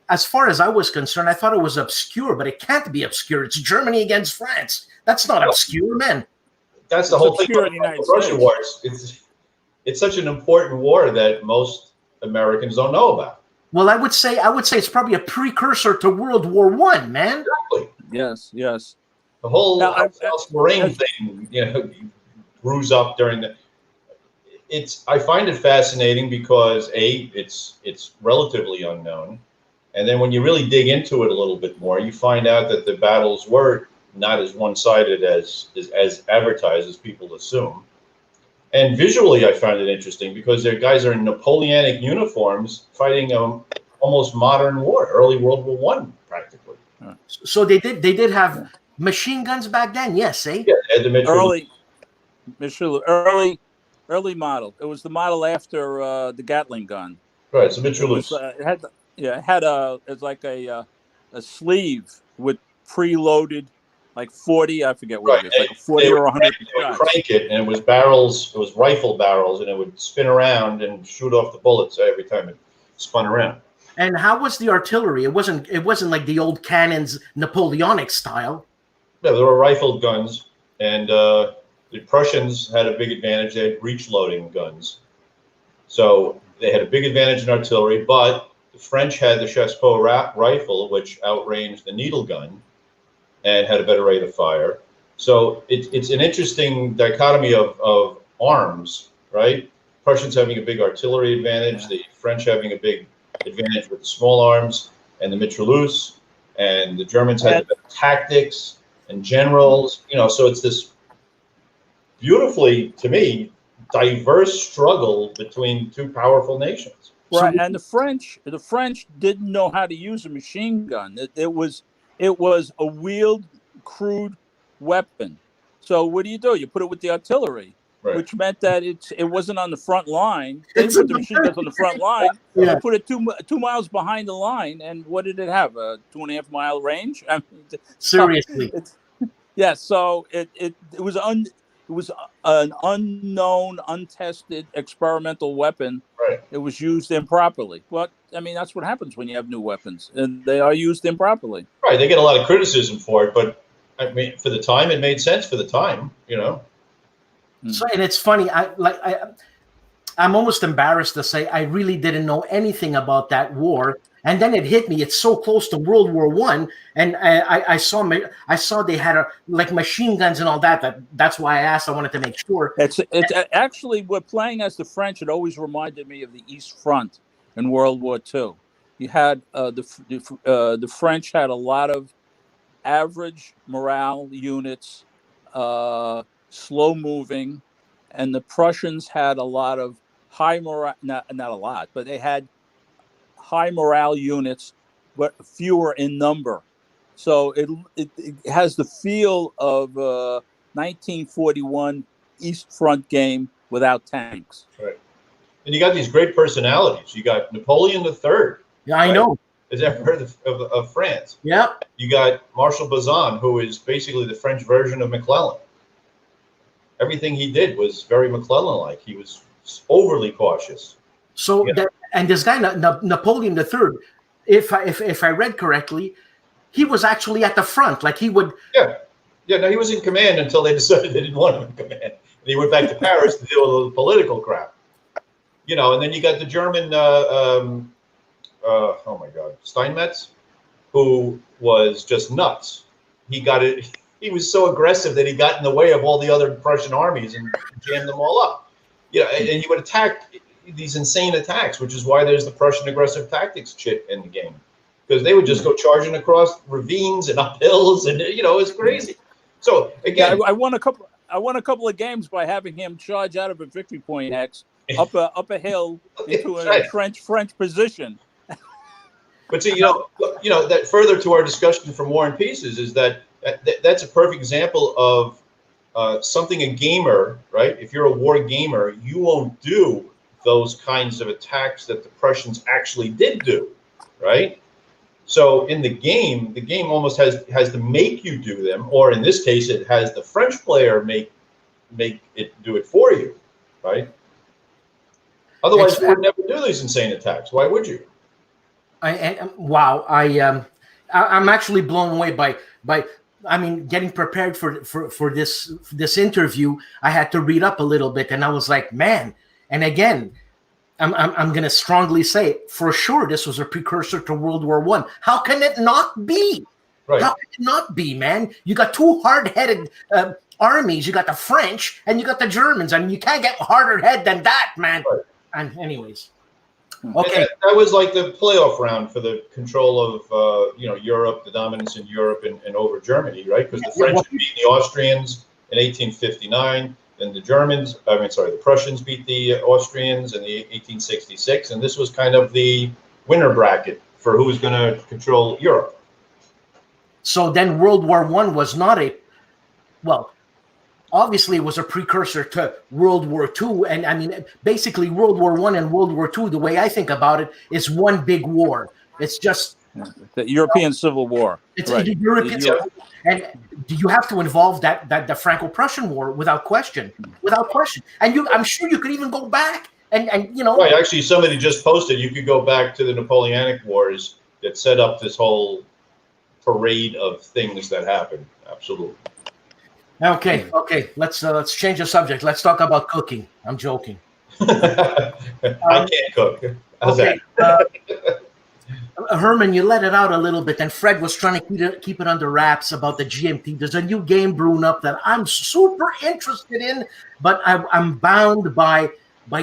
As far as I was concerned, I thought it was obscure, but it can't be obscure. It's Germany against France. That's not obscure, man. That's the whole thing about the Russian wars. it's such an important war that most Americans don't know about. Well, I would say it's probably a precursor to World War I, man. Exactly. Yes, yes. The whole Now, House Marine thing, rose up during the. I find it fascinating because it's relatively unknown, and then when you really dig into it a little bit more, you find out that the battles were not as one-sided as advertised as people assume. And visually, I find it interesting because their guys are in Napoleonic uniforms fighting almost modern war, early World War I, practically. So they did have machine guns back then, yes, eh? Yeah, they had the early model. It was the model after the Gatling gun. Right, so Mitrailleuse. It had it's like a sleeve with preloaded, like 40. I forget what it is, like a 40 or 100. They would crank it, and it was barrels. It was rifle barrels, and it would spin around and shoot off the bullets every time it spun around. And how was the artillery? It wasn't like the old cannons, Napoleonic style. Yeah, there were rifled guns, and the Prussians had a big advantage. They had breech-loading guns, so they had a big advantage in artillery. But the French had the Chassepot rifle, which outranged the needle gun and had a better rate of fire. So it's an interesting dichotomy of arms, right? Prussians having a big artillery advantage, the French having a big advantage with the small arms and the mitrailleuse, and the Germans had the better tactics and generals. So it's this beautifully, to me, diverse struggle between two powerful nations. Right, and the French didn't know how to use a machine gun. It was a wheeled, crude weapon. So what do? You put it with the artillery, right, which meant that it wasn't on the front line. They put the machine guns on the front line. Yeah. They put it 2 miles behind the line, and what did it have? A 2.5 mile range? I mean, seriously. So it was an unknown, untested experimental weapon. Right. It was used improperly. But I mean, that's what happens when you have new weapons, and they are used improperly. Right. They get a lot of criticism for it, but I mean, for the time, it made sense for the time. So, and it's funny. I'm almost embarrassed to say I really didn't know anything about that war. And then it hit me. It's so close to World War I, and I saw they had like machine guns and all that. That's why I asked. I wanted to make sure. It's actually, we're playing as the French. It always reminded me of the East Front in World War II. You had the French had a lot of average morale units, slow moving, and the Prussians had a lot of high morale. Not a lot, but they had high morale units, but fewer in number. So it has the feel of 1941 East Front game without tanks. Right. And you got these great personalities. You got Napoleon III. Yeah, I know. Is that part of France? Yeah. You got Marshal Bazin, who is basically the French version of McClellan. Everything he did was very McClellan-like. He was overly cautious. So, and this guy Napoleon III, if I read correctly, he was actually at the front. Like he would. Yeah. No, he was in command until they decided they didn't want him in command. And he went back to Paris to deal with all the political crap. And then you got the German. Oh my God, Steinmetz, who was just nuts. He was so aggressive that he got in the way of all the other Prussian armies and jammed them all up. And he would attack these insane attacks, which is why there's the Prussian aggressive tactics chit in the game, because they would just go charging across ravines and up hills, and it's crazy. So again, I won a couple of games by having him charge out of a victory point X up a hill into a French position. But see, that further to our discussion from War and Pieces is that's a perfect example of something a gamer, right? If you're a war gamer, you won't do those kinds of attacks that the Prussians actually did do, right? So in the game almost has to make you do them, or in this case, it has the French player make it do it for you, right? Otherwise, you would never do these insane attacks. Why would you? Wow, I'm actually blown away by. I mean, getting prepared for this interview, I had to read up a little bit, and I was like, man, And again, I'm going to strongly say, for sure, this was a precursor to World War I. How can it not be? Right. How can it not be, man? You got two hard-headed armies. You got the French and you got the Germans. I mean, you can't get harder head than that, man. Right. And anyways, okay. And that was like the playoff round for the control of Europe, the dominance in Europe and over Germany, right? Because the French beat the Austrians in 1859. And the Prussians beat the Austrians in 1866, and this was kind of the winner bracket for who was going to control Europe. So then World War I was not obviously it was a precursor to World War II. And I mean, basically World War I and World War II, the way I think about it, is one big war. It's just the European Civil War. It's the European Civil War. And you have to involve the Franco-Prussian War without question. And I'm sure you could even go back and Right. Actually, somebody just posted you could go back to the Napoleonic Wars that set up this whole parade of things that happened. Absolutely. Okay. Let's change the subject. Let's talk about cooking. I'm joking. I can't cook. How's that? Herman, you let it out a little bit, and Fred was trying to keep it under wraps about the GMT. There's a new game brewing up that I'm super interested in, but I'm bound by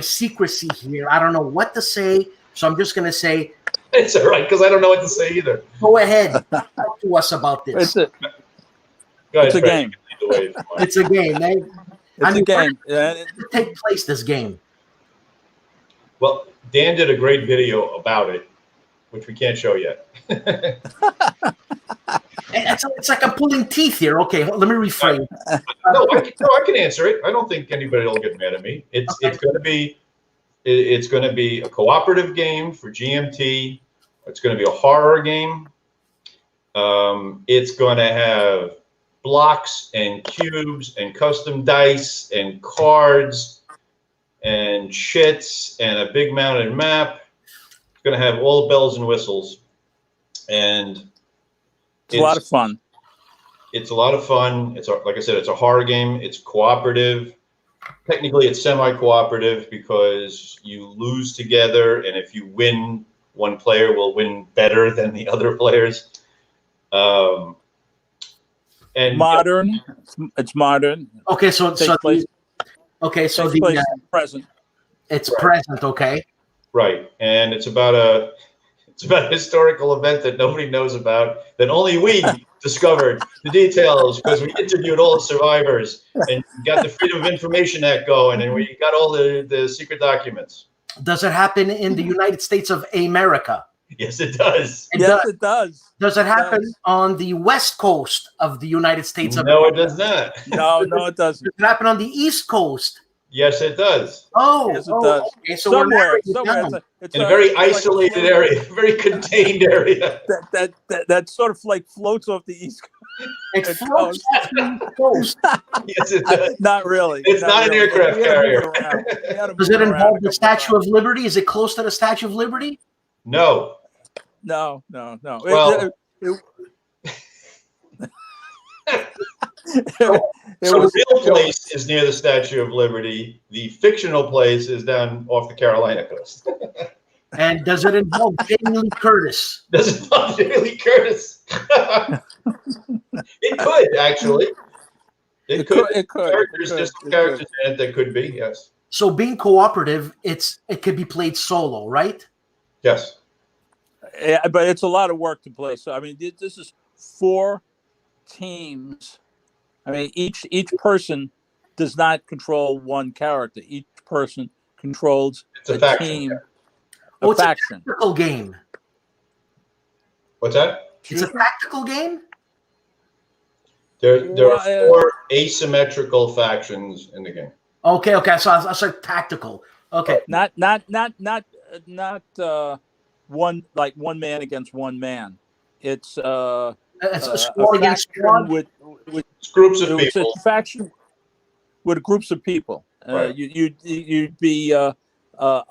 secrecy here. I don't know what to say, so I'm just going to say... It's all right, because I don't know what to say either. Go ahead. Talk to us about this. It's a game. It's a game. It's a game. Where did it take place, this game? Well, Dan did a great video about it, which we can't show yet. It's like I'm pulling teeth here. Okay, let me rephrase. No, I can answer it. I don't think anybody will get mad at me. It's going to be a cooperative game for GMT. It's going to be a horror game. It's going to have blocks and cubes and custom dice and cards and shits and a big mounted map. Going to have all bells and whistles, and it's a lot of fun. It's a lot of fun. Like I said, it's a horror game. It's cooperative. Technically, it's semi-cooperative because you lose together, and if you win, one player will win better than the other players. And modern. It's modern. Okay, so the present. It's present. Okay. Right, and it's about a historical event that nobody knows about, that only we discovered the details because we interviewed all the survivors and got the Freedom of Information Act going, and we got all the secret documents. Does it happen in the United States of America? Yes, it does. It does. Does it happen on the West Coast of the United States of America? America? No, it does not. No, it doesn't. Does it happen on the East Coast? Yes, it does. Yes, it does. Okay, so somewhere. It's in a very isolated area, very contained area. That sort of like floats off the East Coast. It floats off the East Coast. Yes, it does. Not really. It's not an aircraft carrier. Does it involve the Statue of Liberty? Is it close to the Statue of Liberty? No. No. Well, the real place is near the Statue of Liberty. The fictional place is down off the Carolina coast. And does it involve Jamie Lee Curtis? Does it involve Jamie Lee Curtis? It could, actually. It could. There's some characters in it that could be, yes. So being cooperative, it could be played solo, right? Yes. Yeah, but it's a lot of work to play. So I mean, this is 4 teams. I mean, each person does not control one character. Each person controls a team. It's a tactical game. What's that? It's a tactical game? There are 4 asymmetrical factions in the game. Okay. So I said tactical. Okay. Not one man against one man. It's a squad against squad with groups of people. It's a faction with groups of people. Right. You'd be a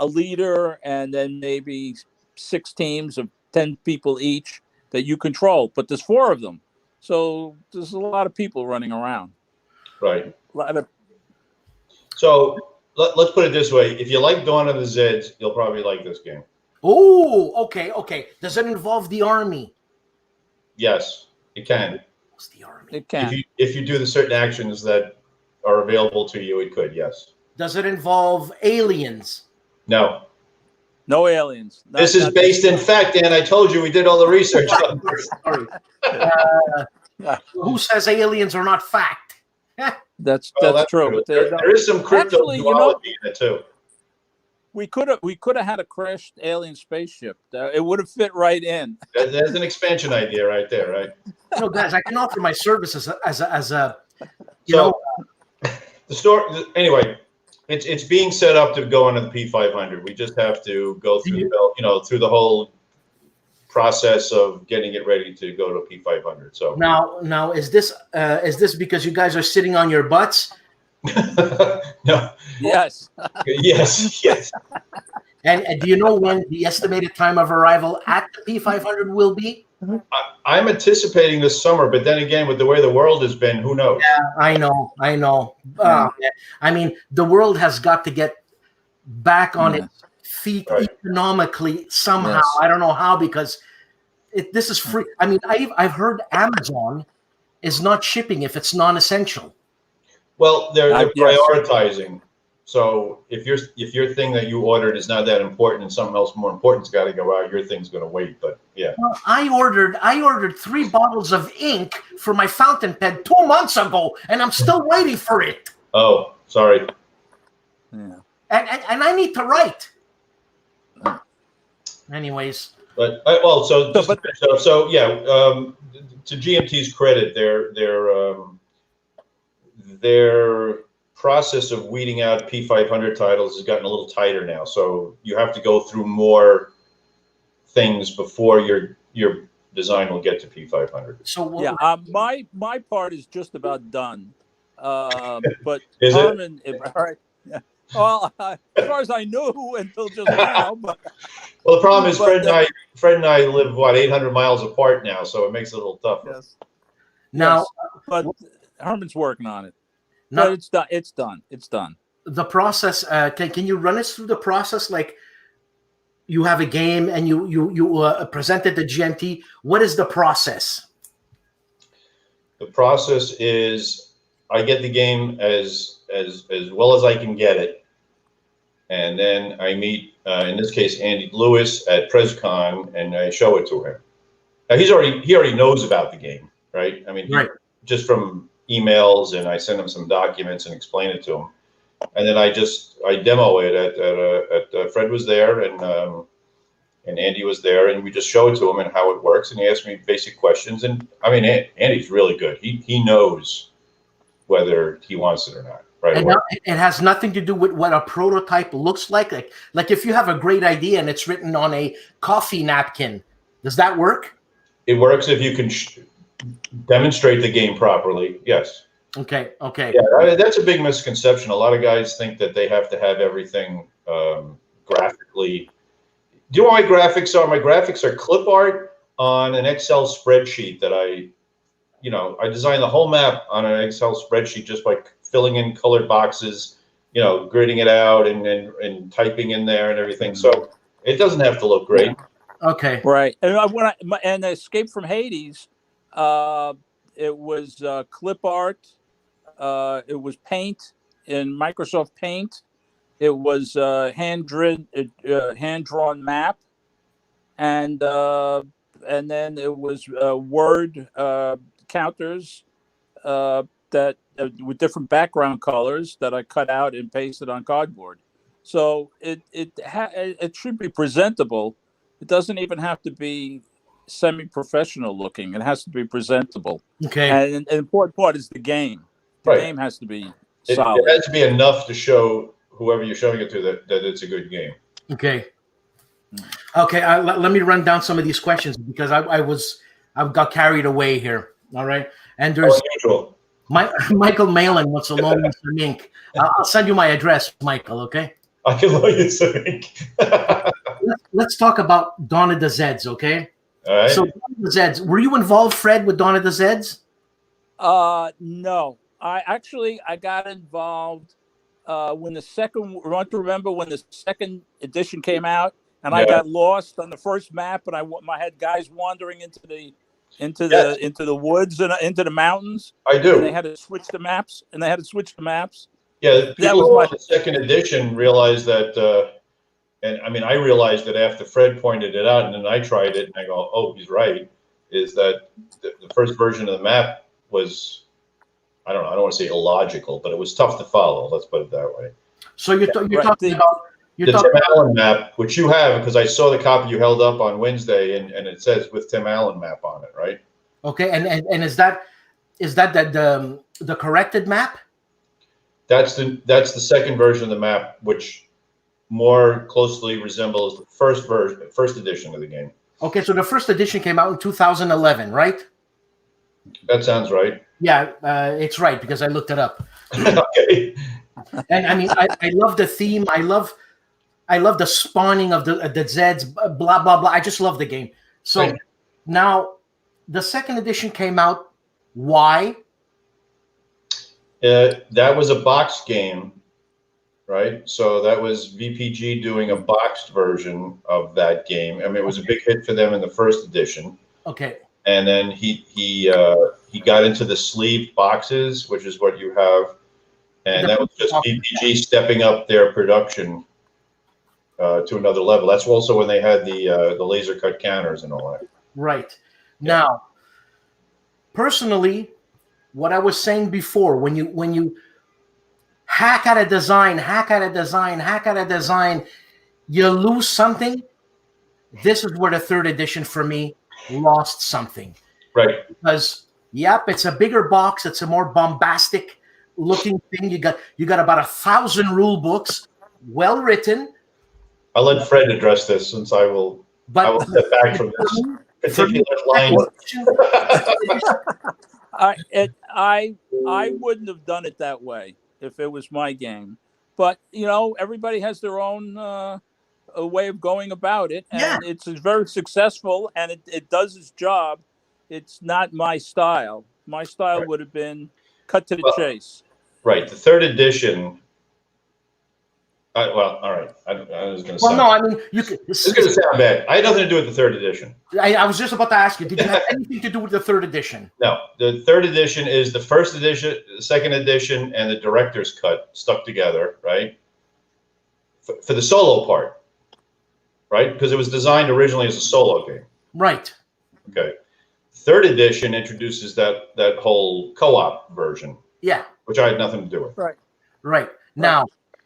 leader, and then maybe 6 teams of 10 people each that you control. But there's 4 of them, so there's a lot of people running around. Right. A lot of. So let's put it this way: if you like Dawn of the Zeds, you'll probably like this game. Oh, okay. Does it involve the army? Yes, it can. What's the army? It can. If you do the certain actions that are available to you, it could. Yes. Does it involve aliens? No. No aliens. This is based in fact, Dan. I told you we did all the research on this. Sorry. Who says aliens are not fact? That's true. But there is some cryptozoology in it too. We could have had a crashed alien spaceship. It would have fit right in. There's an expansion idea right there, right? Guys, I can offer my services as a the story. Anyway, it's being set up to go into the P500. We just have to go through through the whole process of getting it ready to go to P500. So now is this because you guys are sitting on your butts? No. Yes. yes. And do you know when the estimated time of arrival at the P500 will be? I'm anticipating this summer, but then again, with the way the world has been, who knows? Yeah, I know. I mean, the world has got to get back on its feet economically somehow. Yes. I don't know how, because this is free. I mean, I've heard Amazon is not shipping if it's non-essential. Well, they're prioritizing. So if your thing that you ordered is not that important and something else more important's got to go out, your thing's going to wait. But yeah, well, I ordered 3 bottles of ink for my fountain pen 2 months ago, and I'm still waiting for it. Oh, sorry. Yeah. And I need to write. Anyways. But to GMT's credit, their process of weeding out P500 titles has gotten a little tighter now. So you have to go through more things before your design will get to P500. So my part is just about done. But Is Herman, all right. Well, as far as I knew until just now. But, well, the problem is Fred and I live 800 miles apart now, so it makes it a little tougher. Yes. Now, but Herman's working on it. No, it's done. It's done. The process. Can you run us through the process? Like, you have a game and you present it to GMT. What is the process? The process is I get the game as well as I can get it, and then I meet in this case Andy Lewis at PresCon, and I show it to him. Now he already knows about the game, right? I mean, just from emails, and I send him some documents and explain it to him, and then I demo it at Fred was there and Andy was there, and we just show it to him and how it works, and he asked me basic questions, and I mean Andy's really good. He knows whether he wants it or not. Right. And it has nothing to do with what a prototype looks like. Like if you have a great idea and it's written on a coffee napkin, does that work? It works if you can demonstrate the game properly. Yes. Okay. Yeah, that's a big misconception. A lot of guys think that they have to have everything graphically. Do you know what my graphics are? My graphics are clip art on an Excel spreadsheet that I designed the whole map on an Excel spreadsheet just by filling in colored boxes, gridding it out and typing in there and everything. So it doesn't have to look great. Okay. Right. And Escape from Hades, it was clip art. It was paint in Microsoft Paint. It was hand-drawn map, and then it was word counters that with different background colors that I cut out and pasted on cardboard. So it should be presentable. It doesn't even have to be semi-professional looking. It has to be presentable. Okay. And the important part is the game. The game has to be solid. It has to be enough to show whoever you're showing it to that it's a good game. Okay. Okay. Let me run down some of these questions because I got carried away here. All right. And there's Michael Malin wants to loan me some ink. I'll send you my address, Michael. Okay. I can loan you some ink. Let's talk about Dawn of the Zeds. Okay. All right. So Dawn of the Zeds. Were you involved, Fred, with Dawn of the Zeds? No. I got involved when the second. Want to remember when the second edition came out, and Yeah. I got lost on the first map, and I had guys wandering into the woods and into the mountains. I do. And they had to switch the maps. Yeah, That was people on the second edition realized that, and I mean, I realized it after Fred pointed it out, and then I tried it, and I go, "Oh, he's right." Is that the first version of the map was, I don't want to say illogical, but it was tough to follow. Let's put it that way. So you're talking about the Tim Allen map, which you have, because I saw the copy you held up on Wednesday, and it says with Tim Allen map on it, right? Okay, and is that the corrected map? That's the second version of the map, which more closely resembles the first edition of the game. Okay, so the first edition came out in 2011, right? That sounds right. Yeah, it's right because I looked it up. Okay. And I mean, I love the theme. I love the spawning of the Zeds. Blah blah blah. I just love the game. So now, the second edition came out. Why? That was a box game, right? So that was VPG doing a boxed version of that game. I mean, it was a big hit for them in the first edition. Okay. And then he got into the sleeve boxes, which is what you have, and that was just VPG stepping up their production to another level. That's also when they had the laser cut counters and all that. Right. Now, personally, what I was saying before, when you hack at a design, you lose something. This is where the third edition for me lost something. Right. Because it's a bigger box, it's a more bombastic looking thing. You got about 1,000 rule books, well written. I'll let Fred address this since I will step back from this particular line. I wouldn't have done it that way if it was my game, but everybody has their own a way of going about it, and it's very successful, and it does its job. It's not my style. My style would have been cut to the chase. Right. The third edition. All right. I was going to say. Well, no, I mean, you could. This is going to sound bad. I had nothing to do with the third edition. I was just about to ask you, did you have anything to do with the third edition? No. The third edition is the first edition, the second edition, and the director's cut stuck together, right? For the solo part, right? Because it was designed originally as a solo game. Right. Okay. Third edition introduces that whole co-op version. Yeah. Which I had nothing to do with. Right. Right. Now.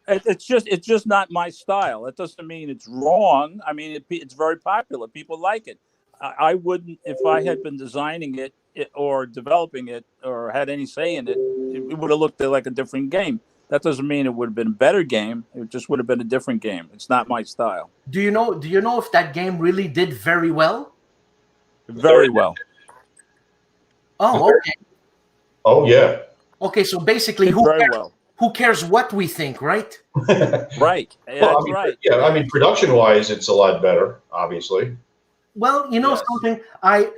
It's just not my style. It doesn't mean it's wrong. I mean, it's very popular. People like it. I wouldn't, if I had been designing it or developing it or had any say in it, it would have looked like a different game. That doesn't mean it would have been a better game. It just would have been a different game. It's not my style. Do you know if that game really did very well? Very well. Oh, okay. Oh, yeah. Okay, so basically, who cares what we think, right? Right. Well, right. Yeah, I mean, production-wise, it's a lot better, obviously. Well, something. I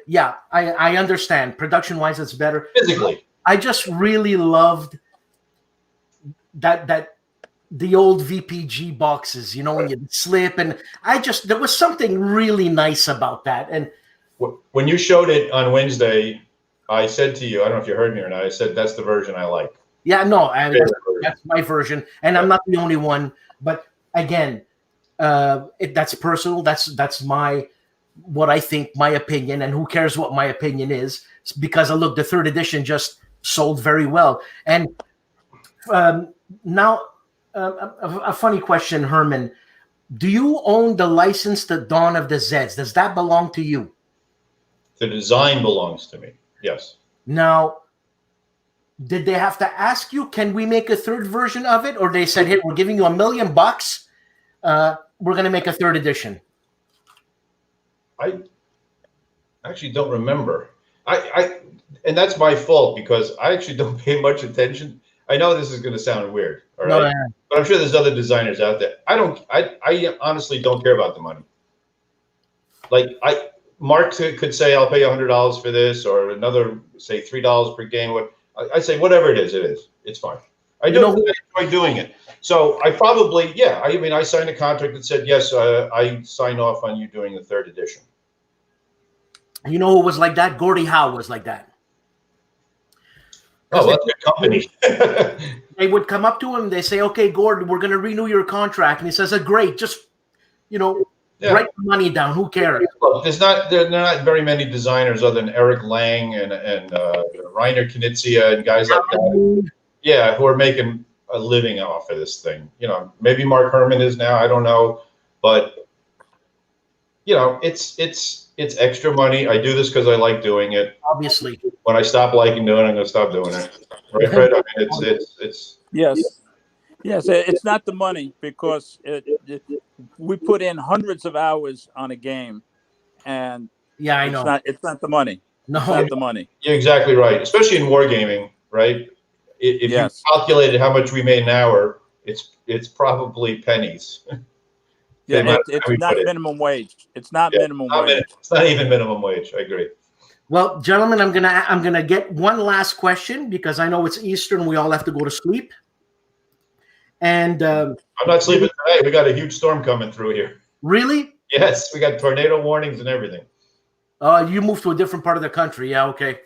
understand. Production-wise, it's better. Physically, I just really loved that the old VPG boxes. When you slip, and there was something really nice about that. And when you showed it on Wednesday, I said to you, I don't know if you heard me or not. I said that's the version I like. Yeah, no, that's my version, and I'm not the only one. But again, that's personal. That's what I think, my opinion, and who cares what my opinion is? It's because look, the third edition just sold very well. And now, a funny question, Herman: do you own the license to Dawn of the Zeds? Does that belong to you? The design belongs to me. Yes. Now, did they have to ask you, can we make a third version of it? Or they said, hey, we're giving you $1 million. We're going to make a third edition. I actually don't remember. And that's my fault because I actually don't pay much attention. I know this is going to sound weird. All right. No. But I'm sure there's other designers out there. I honestly don't care about the money. Like Mark could say, I'll pay $100 for this, or another say $3 per game. I say whatever it is, it's fine. I do. I enjoy doing it. So I probably, yeah. I mean, I signed a contract that said yes. I sign off on you doing the 3rd edition. You know who was like that? Gordie Howe was like that. Oh, that's a good company. They would come up to him. They say, "Okay, Gord, we're going to renew your contract," and he says, "Great, just write the money down. Who cares?" Look, there are not very many designers other than Eric Lang and Reiner Knizia and guys like that. Yeah, who are making a living off of this thing. Maybe Mark Herman is now. I don't know, but it's extra money. I do this because I like doing it. Obviously, when I stop liking doing it, I'm going to stop doing it. Right, Fred? I mean, it's yes. It's not the money, because we put in hundreds of hours on a game, and I know it's not the money. No, it's not the money. You're exactly right, especially in wargaming, right? If you calculated how much we made an hour, it's probably pennies. Yeah, it's not minimum wage. It's not minimum wage. It's not even minimum wage. I agree. Well, gentlemen, I'm gonna get one last question, because I know it's Easter and we all have to go to sleep. And I'm not sleeping today. We got a huge storm coming through here. Really? Yes, we got tornado warnings and everything. You moved to a different part of the country. Yeah, okay.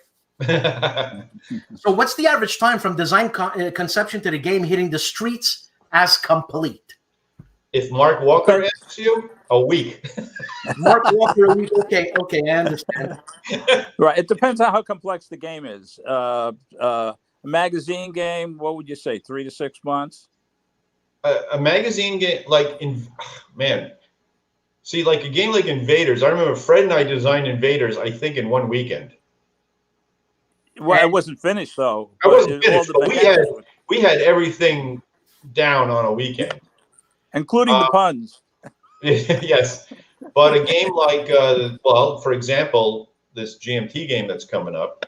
So what's the average time from design conception to the game hitting the streets as complete? If Mark Walker asks you, a week. Mark Walker, a week. Okay, I understand. Right. It depends on how complex the game is. A magazine game, what would you say, 3 to 6 months? A magazine game, like see, like a game like Invaders. I remember Fred and I designed Invaders, I think, in one weekend. Well, it wasn't finished though. I wasn't finished, but we had everything down on a weekend, including the puns. Yes, but a game like, for example, this GMT game that's coming up,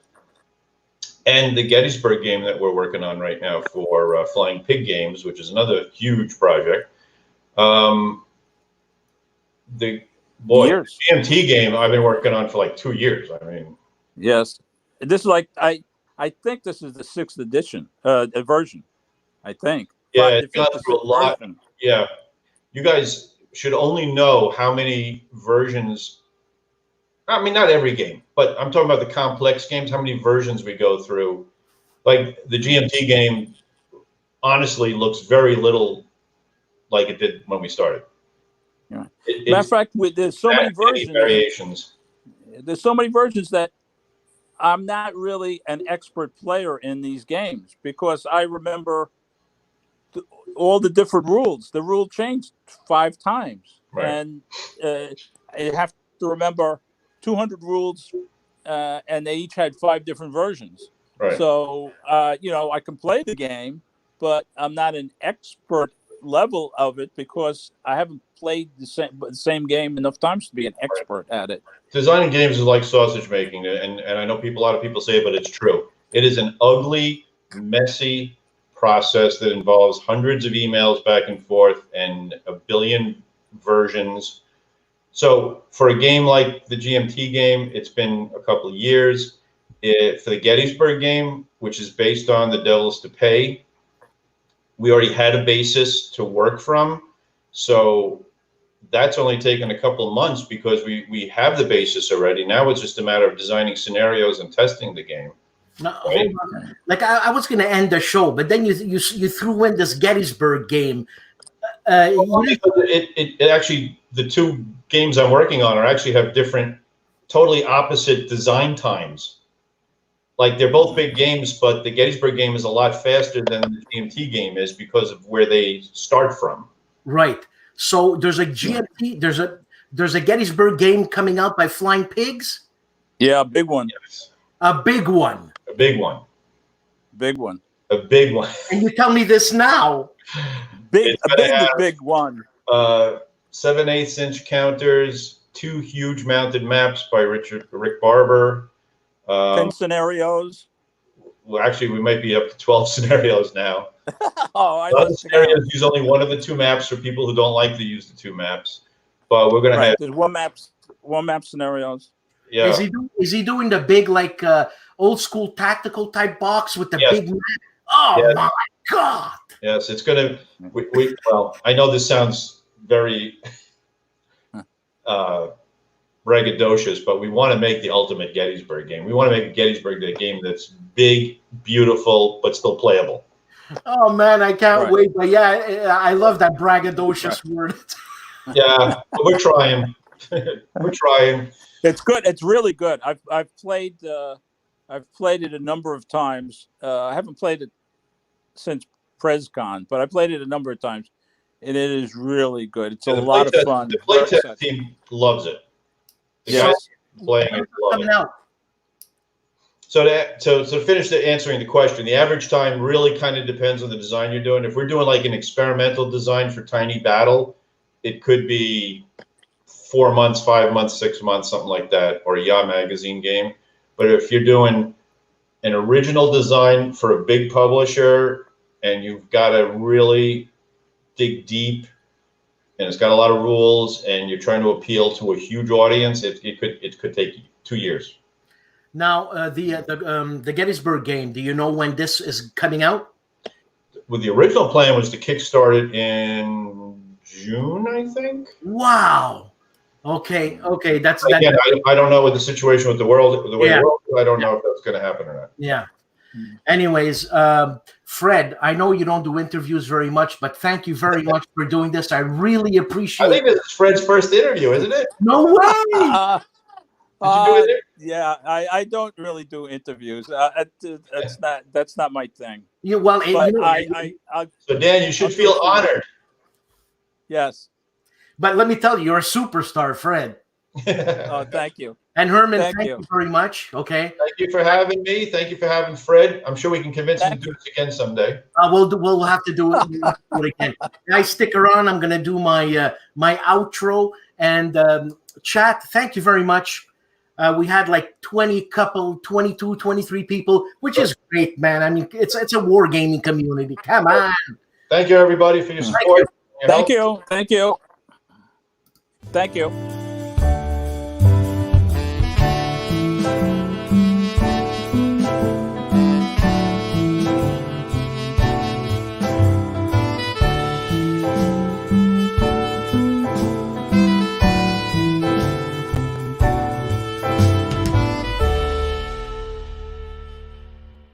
and the Gettysburg game that we're working on right now for Flying Pig Games, which is another huge project. The GMT game I've been working on for like 2 years. I mean, yes, this is like I think this is the 6th edition version. I think. Yeah, it's gone through a lot. Version. Yeah, you guys should only know how many versions. I mean, not every game, but I'm talking about the complex games, how many versions we go through. Like the GMT game, honestly, looks very little like it did when we started. Yeah. Matter of fact, there's so many versions. Variations. There's so many versions that I'm not really an expert player in these games, because I remember all the different rules. The rule changed 5 times. Right. And I have to remember 200 rules, and they each had 5 different versions. Right. So, I can play the game, but I'm not an expert level of it, because I haven't played the same game enough times to be an expert at it. Designing games is like sausage making, and I know a lot of people say it, but it's true. It is an ugly, messy process that involves hundreds of emails back and forth and a billion versions. So for a game like the GMT game, it's been a couple of years. For the Gettysburg game, which is based on The Devils to Pay, we already had a basis to work from. So that's only taken a couple of months, because we have the basis already. Now it's just a matter of designing scenarios and testing the game. No, right? Hold on. Like I was going to end the show, but then you threw in this Gettysburg game. It actually, the 2 games I'm working on actually have different, totally opposite design times. Like they're both big games, but the Gettysburg game is a lot faster than the GMT game is, because of where they start from. Right. So there's a GMT, there's a Gettysburg game coming out by Flying Pigs. Yeah, a big one. Yes. A big one. A big one. Big one. A big one. And you tell me this now. Big one. 7/8" counters, 2 huge mounted maps by Rick Barber. 10 scenarios. Well, actually, we might be up to 12 scenarios now. I Other scenarios use only one of the 2 maps for people who don't like to use the 2 maps. But we're gonna have. There's one map scenarios. Yeah. Is he doing the big, like old school tactical type box with the big map? Oh, yes. my God. Yes, it's going to. Well, I know this sounds very braggadocious, but we want to make the ultimate Gettysburg game. We want to make Gettysburg a game that's big, beautiful, but still playable. Oh man, I can't wait. But yeah, I love that braggadocious word. Yeah, we're trying. We're trying. It's good. It's really good. I've played it a number of times. I haven't played it since PresCon, but I played it a number of times, and it is really good. It's a lot of fun. The playtest team loves it. The guys playing it love it. So to finish answering the question, the average time really kind of depends on the design you're doing. If we're doing like an experimental design for Tiny Battle, it could be 4 months, 5 months, 6 months, something like that, or a Yeah Magazine game. But if you're doing an original design for a big publisher and you've got to really dig deep and it's got a lot of rules and you're trying to appeal to a huge audience, it could take 2 years. Now, the Gettysburg game, do you know when this is coming out? Well, the original plan was to kickstart it in June, I think. Wow. Okay. That's again. I don't know what the situation with the world, the way the world is. I don't know if that's going to happen or not. Yeah. Anyways, Fred, I know you don't do interviews very much, but thank you very much for doing this. I really appreciate it. I think this is Fred's first interview, isn't it? No way. Yeah, I don't really do interviews. That's not my thing. Yeah, well, so Dan, you should feel honored. Yes. But let me tell you, you're a superstar, Fred. Oh, thank you. And Herman, thank you very much. Okay. Thank you for having me. Thank you for having Fred. I'm sure we can convince him to do this again someday. We'll have to do it again. Guys, stick around. I'm gonna do my my outro and chat. Thank you very much. We had like 22, 23 people, which is great, man. I mean, it's a wargaming community. Come on. Thank you, everybody, for your support. Thank you. Thank you. Thank you.